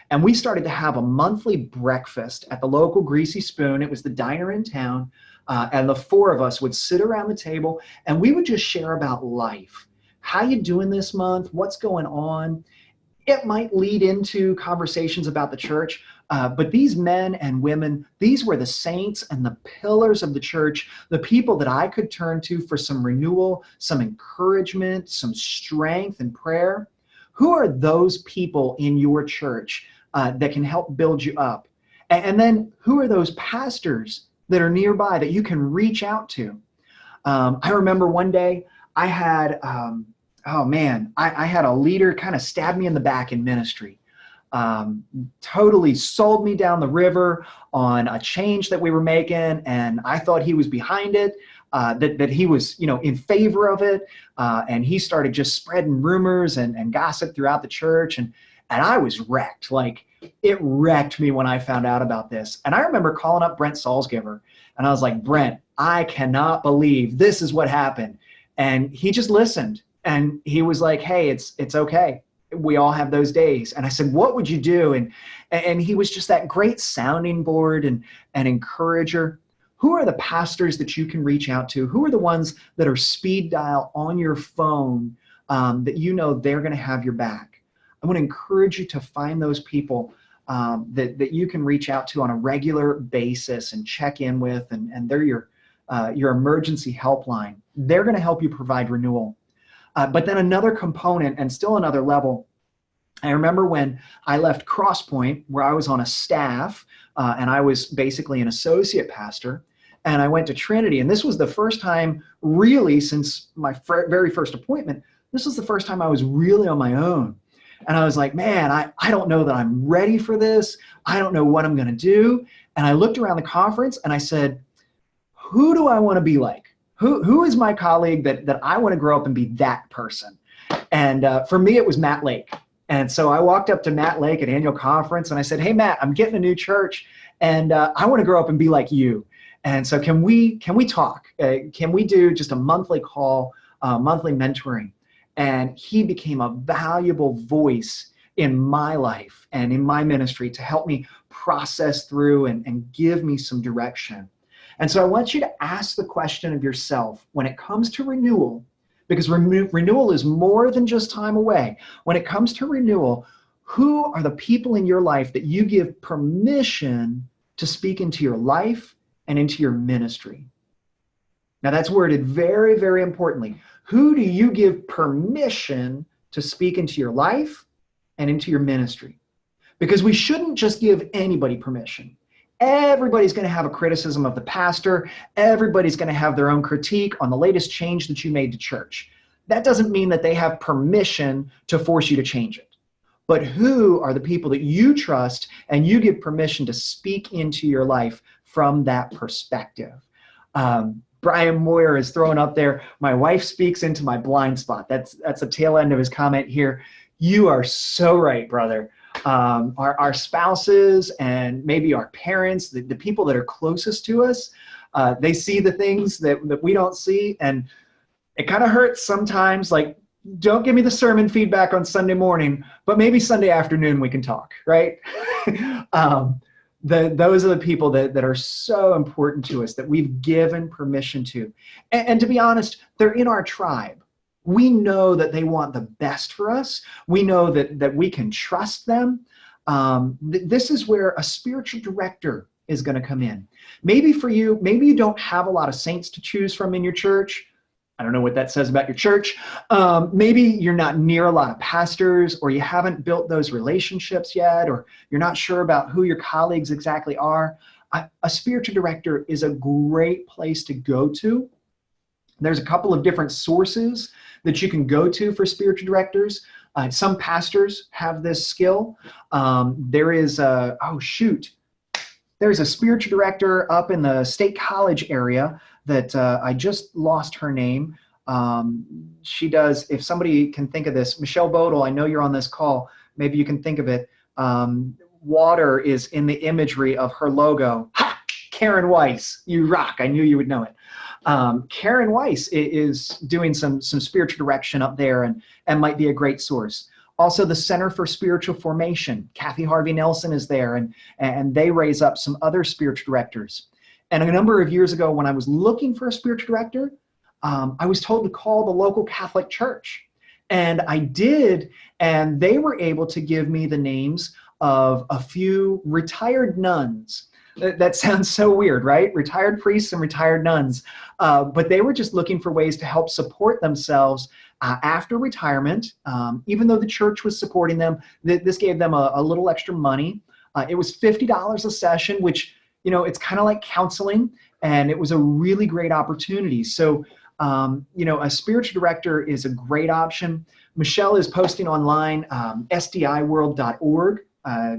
S1: And we started to have a monthly breakfast at the local Greasy Spoon. It was the diner in town. And the four of us would sit around the table, and we would just share about life. How you doing this month? What's going on? It might lead into conversations about the church, but these men and women, these were the saints and the pillars of the church, the people that I could turn to for some renewal, some encouragement, some strength and prayer. Who are those people in your church that can help build you up? And then who are those pastors that are nearby that you can reach out to? I remember one day I had, I had a leader kind of stab me in the back in ministry. Totally sold me down the river on a change that we were making, and I thought he was behind it, that he was, in favor of it, and he started just spreading rumors and gossip throughout the church, and I was wrecked. Like, it wrecked me when I found out about this. And I remember calling up Brent Salzgiver, and I was like, Brent, I cannot believe this is what happened. And he just listened, and he was like, hey, it's okay. We all have those days. And I said, what would you do? And he was just that great sounding board and encourager. Who are the pastors that you can reach out to? Who are the ones that are speed dial on your phone that they're going to have your back? I want to encourage you to find those people that you can reach out to on a regular basis and check in with, and they're your emergency helpline. They're going to help you provide renewal. But then another component, and still another level, I remember when I left Crosspoint, where I was on a staff, and I was basically an associate pastor, and I went to Trinity. And this was the first time, really, since my very first appointment, this was the first time I was really on my own. And I was like, man, I don't know that I'm ready for this. I don't know what I'm going to do. And I looked around the conference, and I said, who do I want to be like? Who is my colleague that I want to grow up and be that person? And for me, it was Matt Lake. And so I walked up to Matt Lake at annual conference, and I said, hey, Matt, I'm getting a new church, and I want to grow up and be like you. And so can we talk? Can we do just a monthly call, monthly mentoring? And he became a valuable voice in my life and in my ministry to help me process through and give me some direction. And so I want you to ask the question of yourself when it comes to renewal, because renewal is more than just time away. When it comes to renewal, who are the people in your life that you give permission to speak into your life and into your ministry? Now that's worded very, very importantly. Who do you give permission to speak into your life and into your ministry. Because we shouldn't just give anybody permission. Everybody's going to have a criticism of the pastor. Everybody's going to have their own critique on the latest change that you made to church. That doesn't mean that they have permission to force you to change it. But who are the people that you trust and you give permission to speak into your life from that perspective? Brian Moyer is throwing up there, my wife speaks into my blind spot. That's the tail end of his comment here. You are so right, brother. Our spouses and maybe our parents, the people that are closest to us, they see the things that we don't see. And it kind of hurts sometimes, like, don't give me the sermon feedback on Sunday morning, but maybe Sunday afternoon we can talk, right? Those are the people that are so important to us that we've given permission to. And to be honest, they're in our tribe. We know that they want the best for us. We know that we can trust them. This is where a spiritual director is going to come in. Maybe for you, maybe you don't have a lot of saints to choose from in your church. I don't know what that says about your church. Maybe you're not near a lot of pastors, or you haven't built those relationships yet, or you're not sure about who your colleagues exactly are. A spiritual director is a great place to go to. There's a couple of different sources that you can go to for spiritual directors. Some pastors have this skill. There's a spiritual director up in the State College area that I just lost her name. She does, if somebody can think of this, Michelle Bodel, I know you're on this call, maybe you can think of it. Water is in the imagery of her logo. Ha! Karen Weiss, you rock. I knew you would know it. Karen Weiss is doing some spiritual direction up there and might be a great source. Also, the Center for Spiritual Formation, Kathy Harvey Nelson is there, and they raise up some other spiritual directors. And a number of years ago, when I was looking for a spiritual director, I was told to call the local Catholic church. And I did, and they were able to give me the names of a few retired nuns. That sounds so weird, right? Retired priests and retired nuns. But they were just looking for ways to help support themselves after retirement. Even though the church was supporting them, this gave them a little extra money. It was $50 a session, which, you know, it's kind of like counseling, and it was a really great opportunity. So, you know, a spiritual director is a great option. Michelle is posting online, sdiworld.org,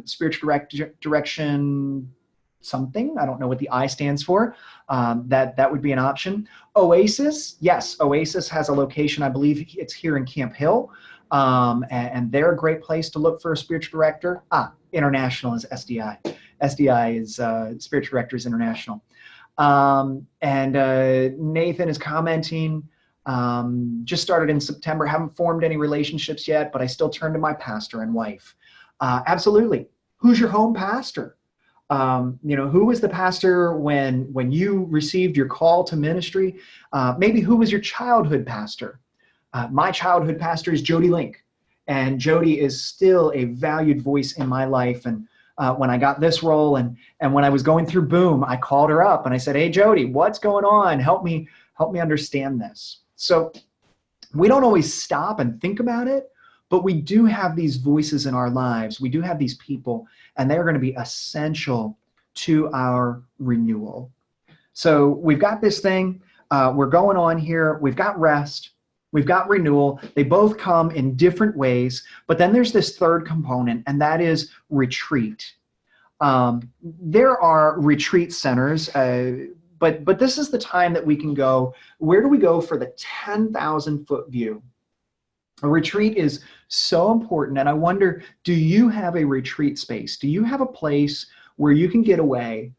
S1: spiritual direction something. I don't know what the I stands for. That would be an option. Oasis, yes, Oasis has a location. I believe it's here in Camp Hill, and they're a great place to look for a spiritual director. International is SDI. SDI is Spiritual Directors International. And Nathan is commenting, just started in September, haven't formed any relationships yet, but I still turn to my pastor and wife. Absolutely. Who's your home pastor? You know, who was the pastor when you received your call to ministry? Maybe who was your childhood pastor? My childhood pastor is Jody Link, and Jody is still a valued voice in my life. And when I got this role and when I was going through Boom, I called her up and I said, "Hey, Jody, what's going on? Help me understand this." So we don't always stop and think about it, but we do have these voices in our lives. We do have these people, and they're going to be essential to our renewal. So we've got this thing. We're going on here. We've got rest. We've got renewal. They both come in different ways. But then there's this third component, and that is retreat. There are retreat centers, but this is the time that we can go. Where do we go for the 10,000-foot view? A retreat is so important, and I wonder, do you have a retreat space? Do you have a place where you can get away?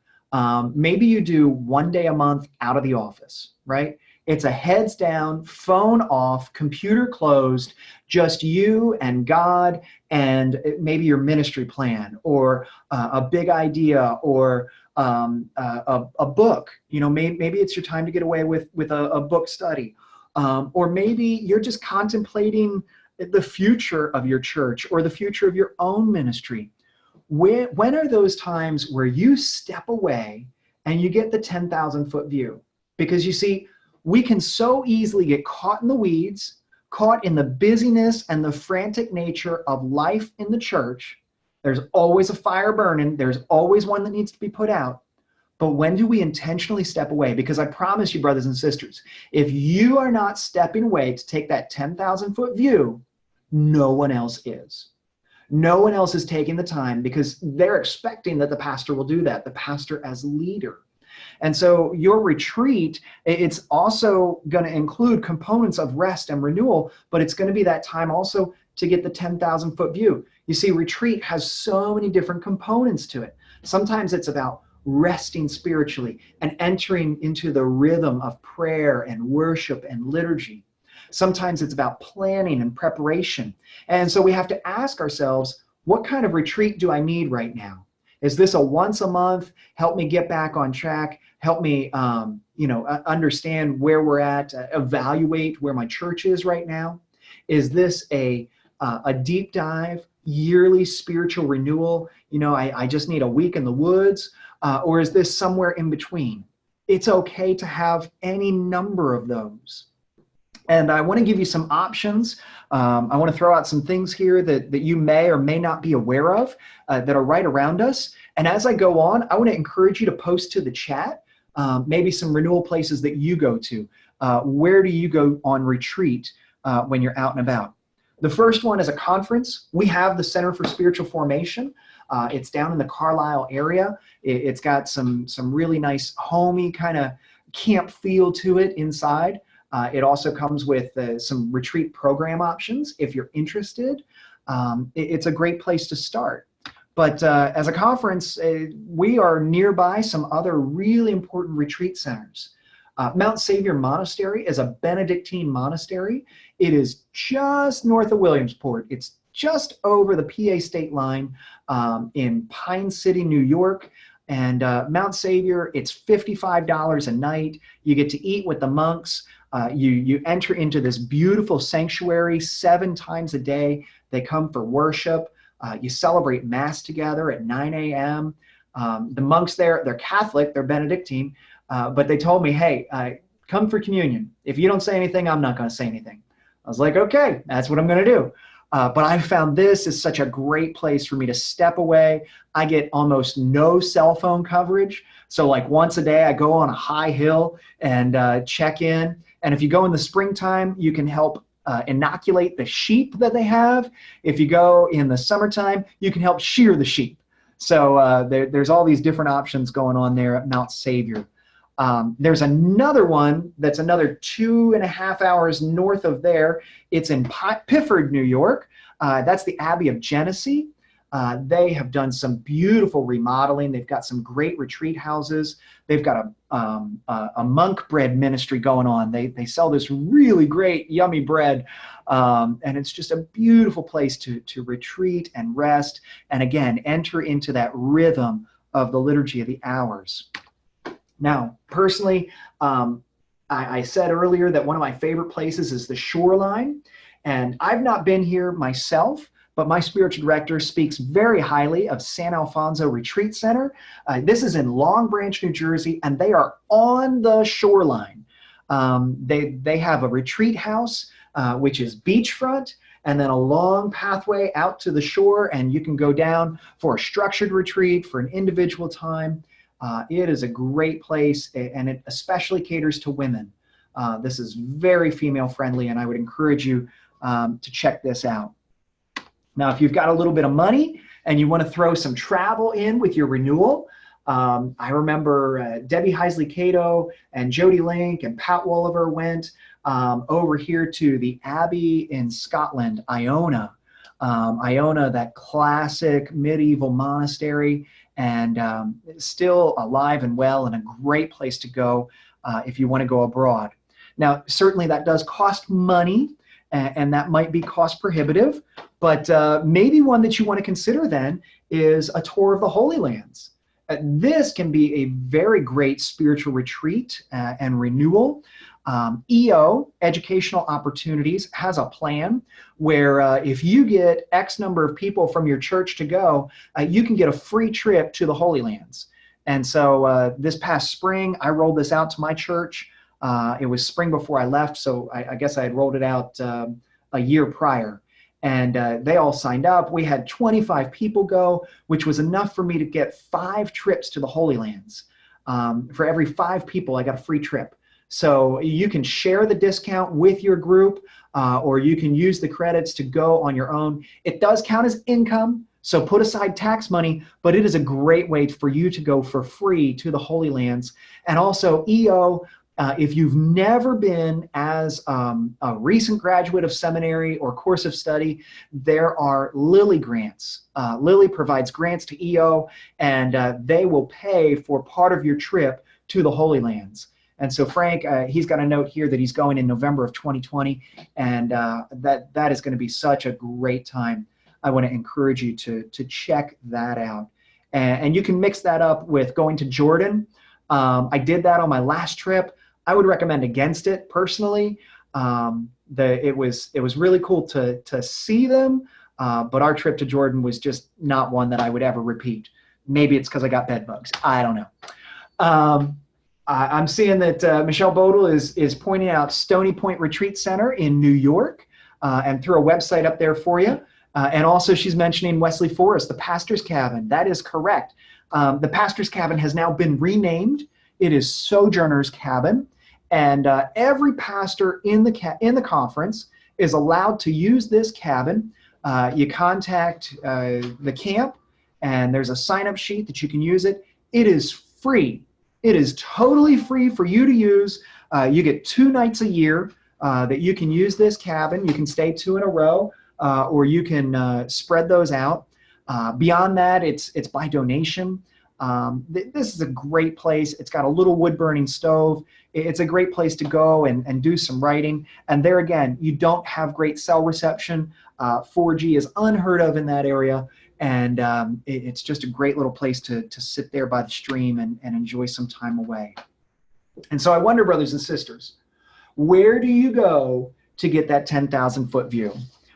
S1: Maybe you do one day a month out of the office, right? It's a heads down, phone off, computer closed, just you and God and maybe your ministry plan or a big idea or a book. You know, maybe it's your time to get away with a book study. Or maybe you're just contemplating the future of your church or the future of your own ministry. When are those times where you step away and you get the 10,000-foot view? Because you see, we can so easily get caught in the weeds, caught in the busyness and the frantic nature of life in the church. There's always a fire burning. There's always one that needs to be put out. But when do we intentionally step away? Because I promise you, brothers and sisters, if you are not stepping away to take that 10,000-foot view, no one else is. No one else is taking the time because they're expecting that the pastor will do that, the pastor as leader. And so your retreat, it's also going to include components of rest and renewal, but it's going to be that time also to get the 10,000-foot view. You see, retreat has so many different components to it. Sometimes it's about resting spiritually and entering into the rhythm of prayer and worship and liturgy. Sometimes it's about planning and preparation. And so we have to ask ourselves, what kind of retreat do I need right now? Is this a once a month, help me get back on track, help me understand where we're at, evaluate where my church is right now? Is this a deep dive, yearly spiritual renewal? I just need a week in the woods. Or is this somewhere in between? It's okay to have any number of those. And I want to give you some options. I want to throw out some things here that you may or may not be aware of that are right around us. And as I go on, I want to encourage you to post to the chat maybe some renewal places that you go to. Where do you go on retreat when you're out and about? The first one is a conference. We have the Center for Spiritual Formation. It's down in the Carlisle area. It's got some really nice homey kind of camp feel to it inside. It also comes with some retreat program options if you're interested. It's a great place to start. But as a conference, we are nearby some other really important retreat centers. Mount Savior Monastery is a Benedictine monastery. It is just north of Williamsport. It's just over the PA state line in Pine City, New York. And Mount Savior, it's $55 a night. You get to eat with the monks. You enter into this beautiful sanctuary 7 times a day. They come for worship. You celebrate Mass together at 9 a.m. The monks there, they're Catholic, they're Benedictine, but they told me, hey, come for communion. If you don't say anything, I'm not going to say anything. I was like, okay, that's what I'm going to do. But I found this is such a great place for me to step away. I get almost no cell phone coverage. So like once a day, I go on a high hill and check in. And if you go in the springtime, you can help inoculate the sheep that they have. If you go in the summertime, you can help shear the sheep. So there's all these different options going on there at Mount Savior. There's another one that's another 2.5 hours north of there. It's in Pifford, New York. That's the Abbey of Genesee. They have done some beautiful remodeling. They've got some great retreat houses. They've got a monk bread ministry going on. They sell this really great, yummy bread. And it's just a beautiful place to retreat and rest. And again, enter into that rhythm of the Liturgy of the Hours. Now, personally, I said earlier that one of my favorite places is the Shoreline. And I've not been here myself, but my spiritual director speaks very highly of San Alfonso Retreat Center. This is in Long Branch, New Jersey, and they are on the shoreline. They have a retreat house, which is beachfront, and then a long pathway out to the shore, and you can go down for a structured retreat, for an individual time. It is a great place, and it especially caters to women. This is very female friendly, and I would encourage you to check this out. Now, if you've got a little bit of money and you want to throw some travel in with your renewal, I remember Debbie Heisley-Cato and Jody Link and Pat Wolliver went over here to the Abbey in Scotland, Iona. Iona, that classic medieval monastery, and still alive and well and a great place to go if you want to go abroad. Now, certainly that does cost money, and that might be cost prohibitive, but maybe one that you want to consider then is a tour of the Holy Lands. This can be a very great spiritual retreat and renewal. EO, Educational Opportunities, has a plan where if you get X number of people from your church to go, you can get a free trip to the Holy Lands. And so this past spring, I rolled this out to my church. It was spring before I left, so I guess I had rolled it out a year prior. And they all signed up. We had 25 people go, which was enough for me to get 5 trips to the Holy Lands. For every 5 people, I got a free trip. So you can share the discount with your group, or you can use the credits to go on your own. It does count as income, so put aside tax money, but it is a great way for you to go for free to the Holy Lands. And also EO, if you've never been as a recent graduate of seminary or course of study, there are Lilly grants. Lilly provides grants to EO, and they will pay for part of your trip to the Holy Lands. And so Frank, he's got a note here that he's going in November of 2020, and that is going to be such a great time. I want to encourage you to check that out. And you can mix that up with going to Jordan. I did that on my last trip. I would recommend against it personally. It was really cool to see them, but our trip to Jordan was just not one that I would ever repeat. Maybe it's because I got bed bugs. I don't know. I'm seeing that Michelle Bodel is pointing out Stony Point Retreat Center in New York, and threw a website up there for you. And also she's mentioning Wesley Forest, the Pastor's Cabin. That is correct. The Pastor's Cabin has now been renamed. It is Sojourner's Cabin. And every pastor in the conference is allowed to use this cabin. You contact the camp, and there's a sign-up sheet that you can use it. It is free. It is totally free for you to use. You get 2 nights a year that you can use this cabin. You can stay 2 in a row, or you can spread those out. Beyond that, it's by donation. This is a great place. It's got a little wood-burning stove. It's a great place to go and do some writing. And there again, you don't have great cell reception. 4G is unheard of in that area. And it's just a great little place to sit there by the stream and enjoy some time away. And so I wonder, brothers and sisters, where do you go to get that 10,000-foot view?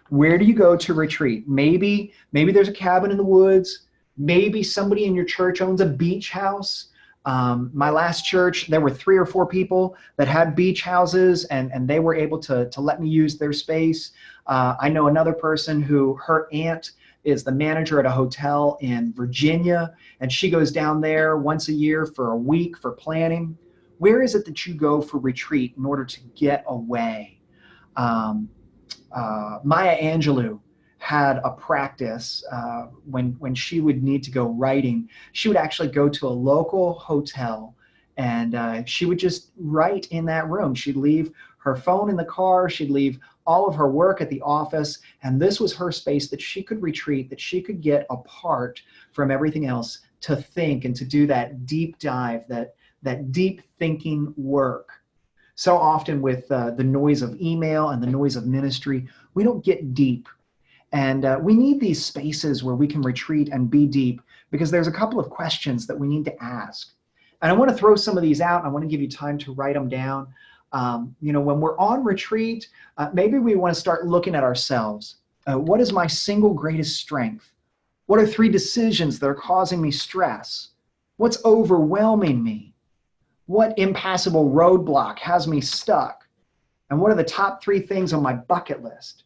S1: Where do you go to retreat? Maybe there's a cabin in the woods. Maybe somebody in your church owns a beach house. My last church, there were 3 or 4 people that had beach houses, and they were able to let me use their space. I know another person who, her aunt is the manager at a hotel in Virginia, and she goes down there once a year for a week for planning. Where is it that you go for retreat in order to get away? Maya Angelou had a practice when she would need to go writing. She would actually go to a local hotel, and she would just write in that room. She'd leave her phone in the car. She'd leave all of her work at the office, and this was her space that she could retreat, that she could get apart from everything else to think and to do that deep dive, that deep thinking work. So often with the noise of email and the noise of ministry, we don't get deep. And we need these spaces where we can retreat and be deep, because there's a couple of questions that we need to ask. And I want to throw some of these out, and I want to give you time to write them down. When we're on retreat, maybe we want to start looking at ourselves. What is my single greatest strength? What are 3 decisions that are causing me stress? What's overwhelming me? What impassable roadblock has me stuck? And what are the top 3 things on my bucket list?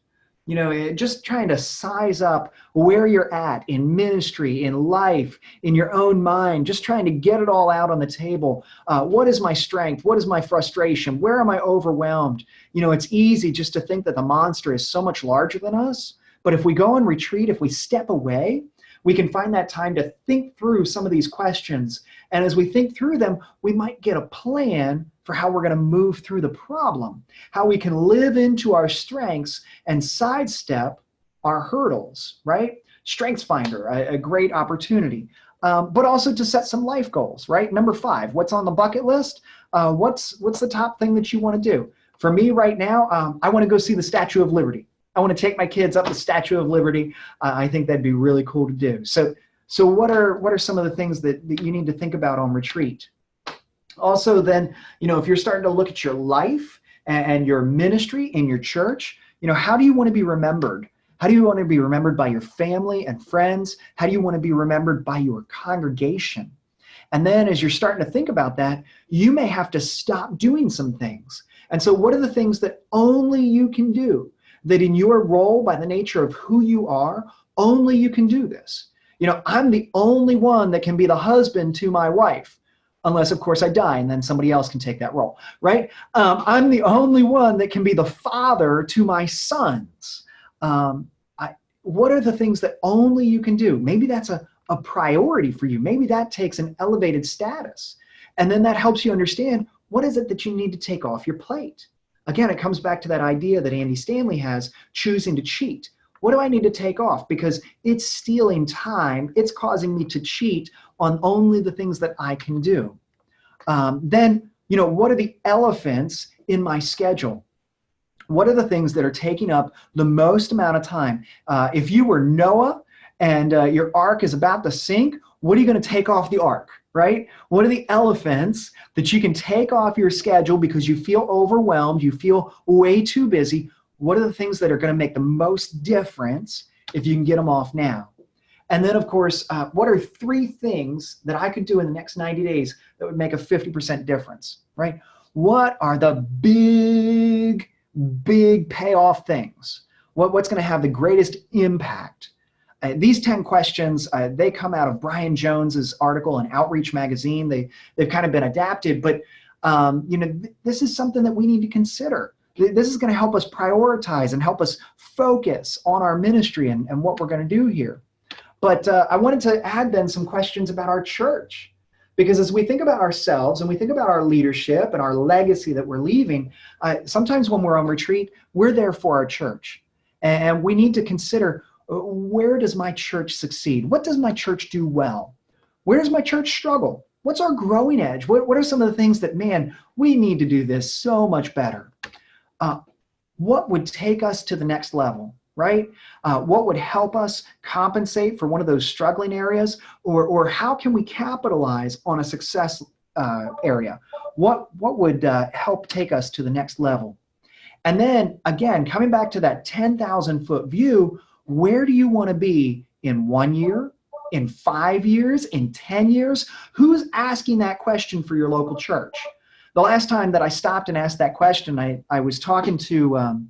S1: Just trying to size up where you're at in ministry, in life, in your own mind, just trying to get it all out on the table. What is my strength? What is my frustration? Where am I overwhelmed? It's easy just to think that the monster is so much larger than us. But if we go on retreat, if we step away, we can find that time to think through some of these questions. And as we think through them, we might get a plan for how we're going to move through the problem, how we can live into our strengths and sidestep our hurdles, right? StrengthsFinder, a great opportunity, but also to set some life goals, right? Number 5, what's on the bucket list? What's the top thing that you want to do? For me right now, I want to go see the Statue of Liberty. I want to take my kids up the Statue of Liberty. I think that'd be really cool to do. So what are some of the things that you need to think about on retreat? Also then, if you're starting to look at your life and your ministry in your church, how do you want to be remembered? How do you want to be remembered by your family and friends? How do you want to be remembered by your congregation? And then as you're starting to think about that, you may have to stop doing some things. And so what are the things that only you can do, that in your role, by the nature of who you are, only you can do this? I'm the only one that can be the husband to my wife, unless, of course, I die and then somebody else can take that role, right? I'm the only one that can be the father to my sons. What are the things that only you can do? Maybe that's a priority for you. Maybe that takes an elevated status. And then that helps you understand, what is it that you need to take off your plate? Again, it comes back to that idea that Andy Stanley has, choosing to cheat. What do I need to take off? Because it's stealing time. It's causing me to cheat on only the things that I can do. Then, what are the elephants in my schedule? What are the things that are taking up the most amount of time? If you were Noah and your ark is about to sink, what are you going to take off the ark, right? What are the elephants that you can take off your schedule because you feel overwhelmed, you feel way too busy? What are the things that are going to make the most difference if you can get them off now? And then, of course, what are 3 things that I could do in the next 90 days that would make a 50% difference, right? What are the big payoff things? What's going to have the greatest impact? These 10 questions, they come out of Brian Jones's article in Outreach magazine. They've kind of been adapted, but this is something that we need to consider. This is going to help us prioritize and help us focus on our ministry and what we're going to do here. But I wanted to add then some questions about our church, because as we think about ourselves and we think about our leadership and our legacy that we're leaving, sometimes when we're on retreat, we're there for our church. And we need to consider, where does my church succeed? What does my church do well? Where does my church struggle? What's our growing edge? What are some of the things that, man, we need to do this so much better? What would take us to the next level, right? What would help us compensate for one of those struggling areas? Or how can we capitalize on a success area? What would help take us to the next level? And then, again, coming back to that 10,000-foot view, where do you want to be in 1 year, in 5 years, in 10 years? Who's asking that question for your local church? The last time that I stopped and asked that question, I was talking to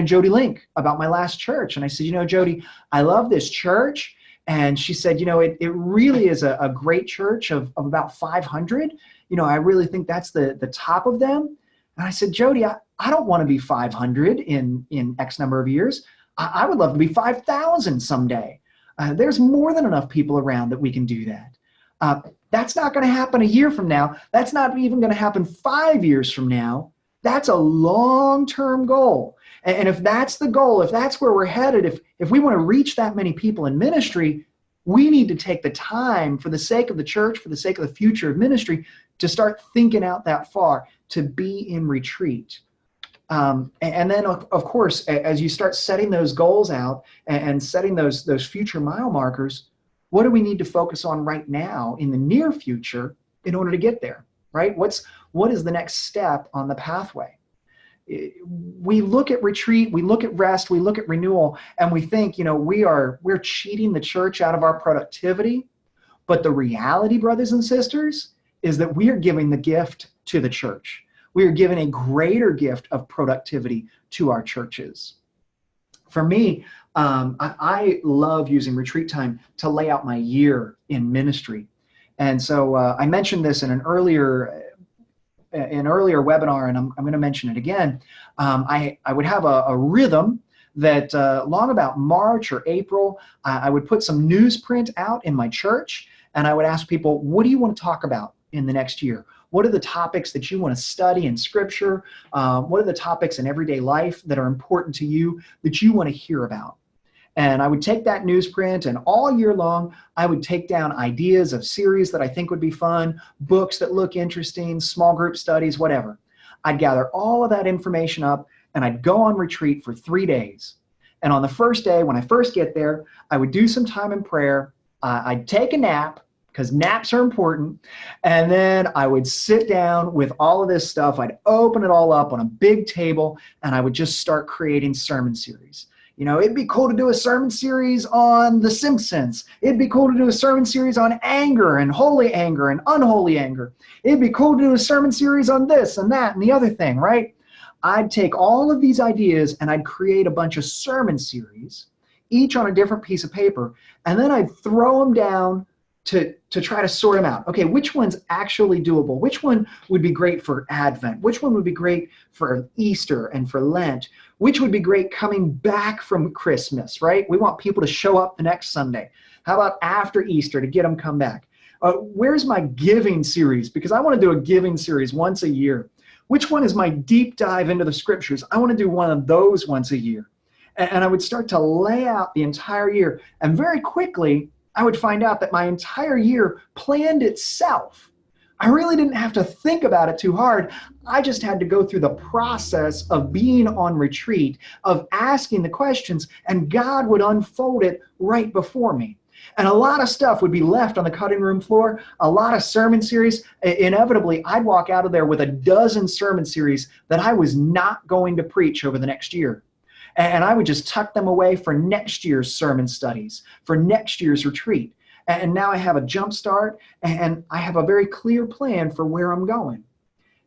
S1: Jody Link about my last church. And I said, Jody, I love this church. And she said, it really is a great church of about 500. I really think that's the top of them. And I said, Jody, I don't want to be 500 in X number of years. I would love to be 5,000 someday. There's more than enough people around that we can do that. That's not going to happen a year from now. That's not even going to happen 5 years from now. That's a long-term goal. And if that's the goal, if that's where we're headed, if we want to reach that many people in ministry, we need to take the time, for the sake of the church, for the sake of the future of ministry, to start thinking out that far, to be in retreat. And then, of course, as you start setting those goals out and setting those future mile markers, what do we need to focus on right now in the near future in order to get there, right? What is the next step on the pathway? We look at retreat, we look at rest, we look at renewal, and we think, we're cheating the church out of our productivity. But the reality, brothers and sisters, is that we are giving the gift to the church. We are giving a greater gift of productivity to our churches. For me, I love using retreat time to lay out my year in ministry. And so I mentioned this in an earlier webinar, and I'm going to mention it again. I would have a rhythm that long about March or April, I would put some newsprint out in my church, and I would ask people, what do you want to talk about in the next year? What are the topics that you want to study in Scripture? What are the topics in everyday life that are important to you that you want to hear about? And I would take that newsprint, and all year long, I would take down ideas of series that I think would be fun, books that look interesting, small group studies, whatever. I'd gather all of that information up, and I'd go on retreat for 3 days. And on the first day, when I first get there, I would do some time in prayer. I'd take a nap, because naps are important. And then I would sit down with all of this stuff. I'd open it all up on a big table, and I would just start creating sermon series. You know, it'd be cool to do a sermon series on The Simpsons. It'd be cool to do a sermon series on anger and holy anger and unholy anger. It'd be cool to do a sermon series on this and that and the other thing, right? I'd take all of these ideas and I'd create a bunch of sermon series, each on a different piece of paper, and then I'd throw them down to try to sort them out. Okay, which one's actually doable? Which one would be great for Advent? Which one would be great for Easter and for Lent? Which would be great coming back from Christmas, right? We want people to show up the next Sunday. How about after Easter to get them come back? Where's my giving series? Because I want to do a giving series once a year. Which one is my deep dive into the scriptures? I want to do one of those once a year. And I would start to lay out the entire year. And very quickly, I would find out that my entire year planned itself. I really didn't have to think about it too hard. I just had to go through the process of being on retreat, of asking the questions, and God would unfold it right before me. And a lot of stuff would be left on the cutting room floor, a lot of sermon series. Inevitably, I'd walk out of there with a dozen sermon series that I was not going to preach over the next year. And I would just tuck them away for next year's sermon studies, for next year's retreat. And now I have a jump start, and I have a very clear plan for where I'm going.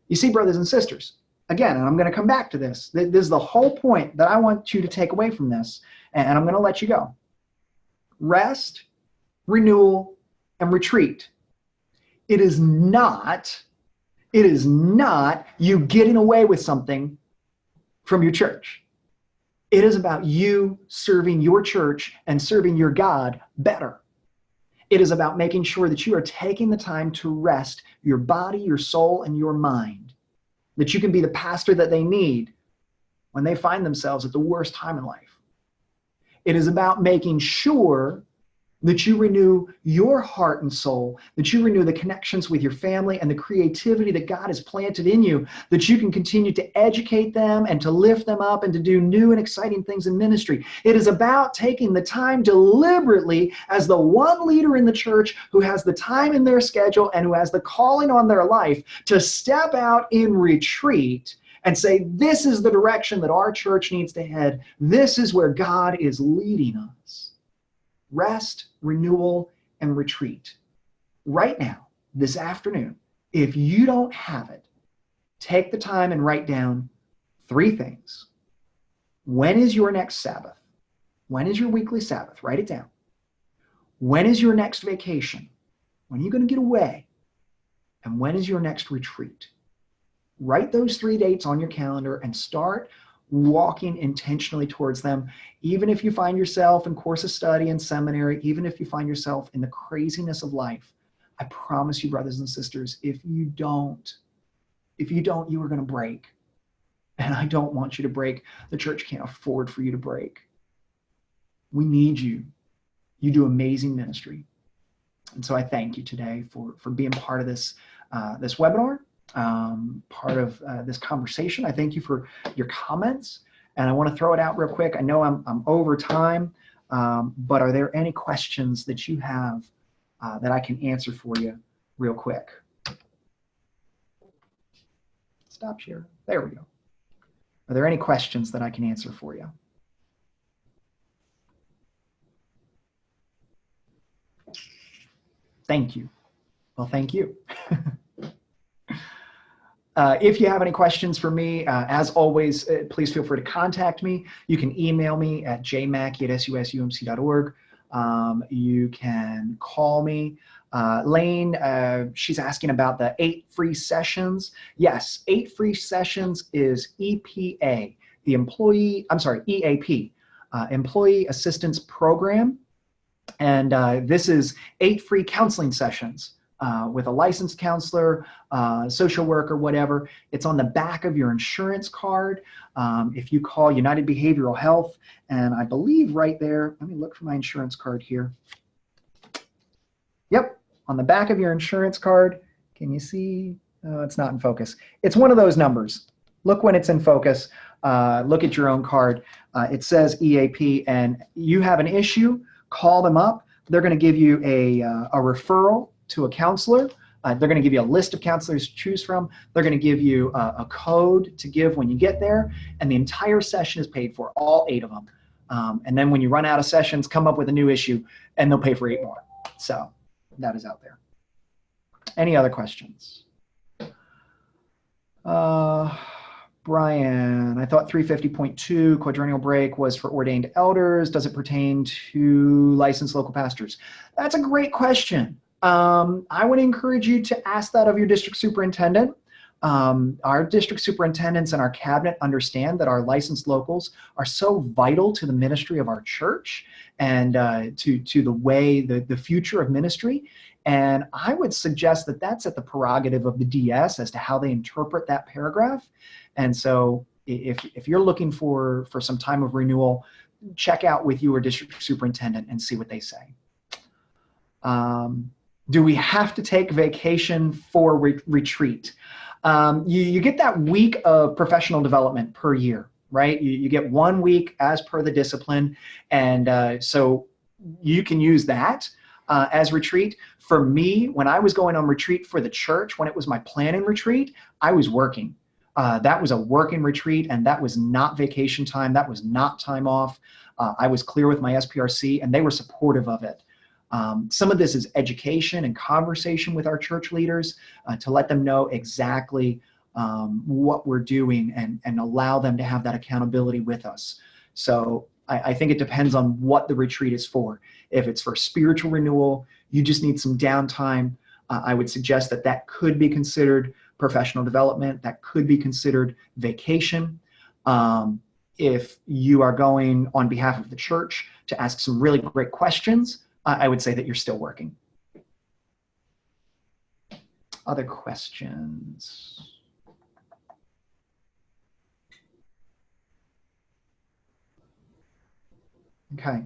S1: You see, brothers and sisters, again, and I'm going to come back to this. This is the whole point that I want you to take away from this, and I'm going to let you go. Rest, renewal, and retreat. It is not you getting away with something from your church. It is about you serving your church and serving your God better. It is about making sure that you are taking the time to rest your body, your soul, and your mind, that you can be the pastor that they need when they find themselves at the worst time in life. It is about making sure that you renew your heart and soul, that you renew the connections with your family and the creativity that God has planted in you, that you can continue to educate them and to lift them up and to do new and exciting things in ministry. It is about taking the time deliberately as the one leader in the church who has the time in their schedule and who has the calling on their life to step out in retreat and say, this is the direction that our church needs to head. This is where God is leading us. Rest, renewal, and retreat. Right now, this afternoon, if you don't have it, take the time and write down 3 things. When is your next Sabbath? When is your weekly Sabbath? Write it down. When is your next vacation? When are you going to get away? And when is your next retreat? Write those 3 dates on your calendar and start walking intentionally towards them. Even if you find yourself in course of study and seminary, even if you find yourself in the craziness of life, I promise you, brothers and sisters, if you don't, you are going to break. And I don't want you to break. The church can't afford for you to break. We need you. You do amazing ministry. And so I thank you today for being part of this webinar. Part of this conversation. I thank you for your comments, and I want to throw it out real quick. I know I'm over time, but are there any questions that you have that I can answer for you real quick? Stop share. There we go. Are there any questions that I can answer for you? Thank you. Well, thank you. If you have any questions for me, as always, please feel free to contact me. You can email me at jmackey@susumc.org. You can call me. Lane, she's asking about the 8 free sessions. Yes, 8 free sessions is EPA, EAP, Employee Assistance Program. And this is 8 free counseling sessions. With a licensed counselor, social worker, whatever. It's on the back of your insurance card. If you call United Behavioral Health, and I believe right there, let me look for my insurance card here. Yep, on the back of your insurance card, can you see? It's not in focus. It's one of those numbers. Look when it's in focus. Look at your own card. It says EAP, and you have an issue, call them up. They're going to give you a referral to a counselor. They're going to give you a list of counselors to choose from. They're going to give you a code to give when you get there, and the entire session is paid for, all 8 of them. And then when you run out of sessions, come up with a new issue and they'll pay for 8 more. So that is out there. Any other questions? Brian, I thought 350.2 quadrennial break was for ordained elders. Does it pertain to licensed local pastors? That's a great question. I would encourage you to ask that of your district superintendent. Our district superintendents and our cabinet understand that our licensed locals are so vital to the ministry of our church and to the way, the future of ministry. And I would suggest that that's at the prerogative of the DS as to how they interpret that paragraph. And so if you're looking for some time of renewal, check out with your district superintendent and see what they say. Do we have to take vacation for retreat? You get that week of professional development per year, right? You get 1 week as per the discipline. And so you can use that as retreat. For me, when I was going on retreat for the church, when it was my planning retreat, I was working. That was a working retreat, and that was not vacation time. That was not time off. I was clear with my SPRC, and they were supportive of it. Some of this is education and conversation with our church leaders to let them know exactly what we're doing and allow them to have that accountability with us. So I think it depends on what the retreat is for. If it's for spiritual renewal, you just need some downtime. I would suggest that that could be considered professional development. That could be considered vacation. If you are going on behalf of the church to ask some really great questions, I would say that you're still working. Other questions? Okay.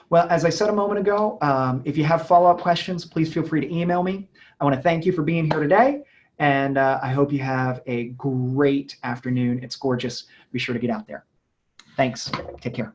S1: Well, as I said a moment ago, if you have follow-up questions, please feel free to email me. I want to thank you for being here today, and I hope you have a great afternoon. It's gorgeous. Be sure to get out there. Thanks. Take care.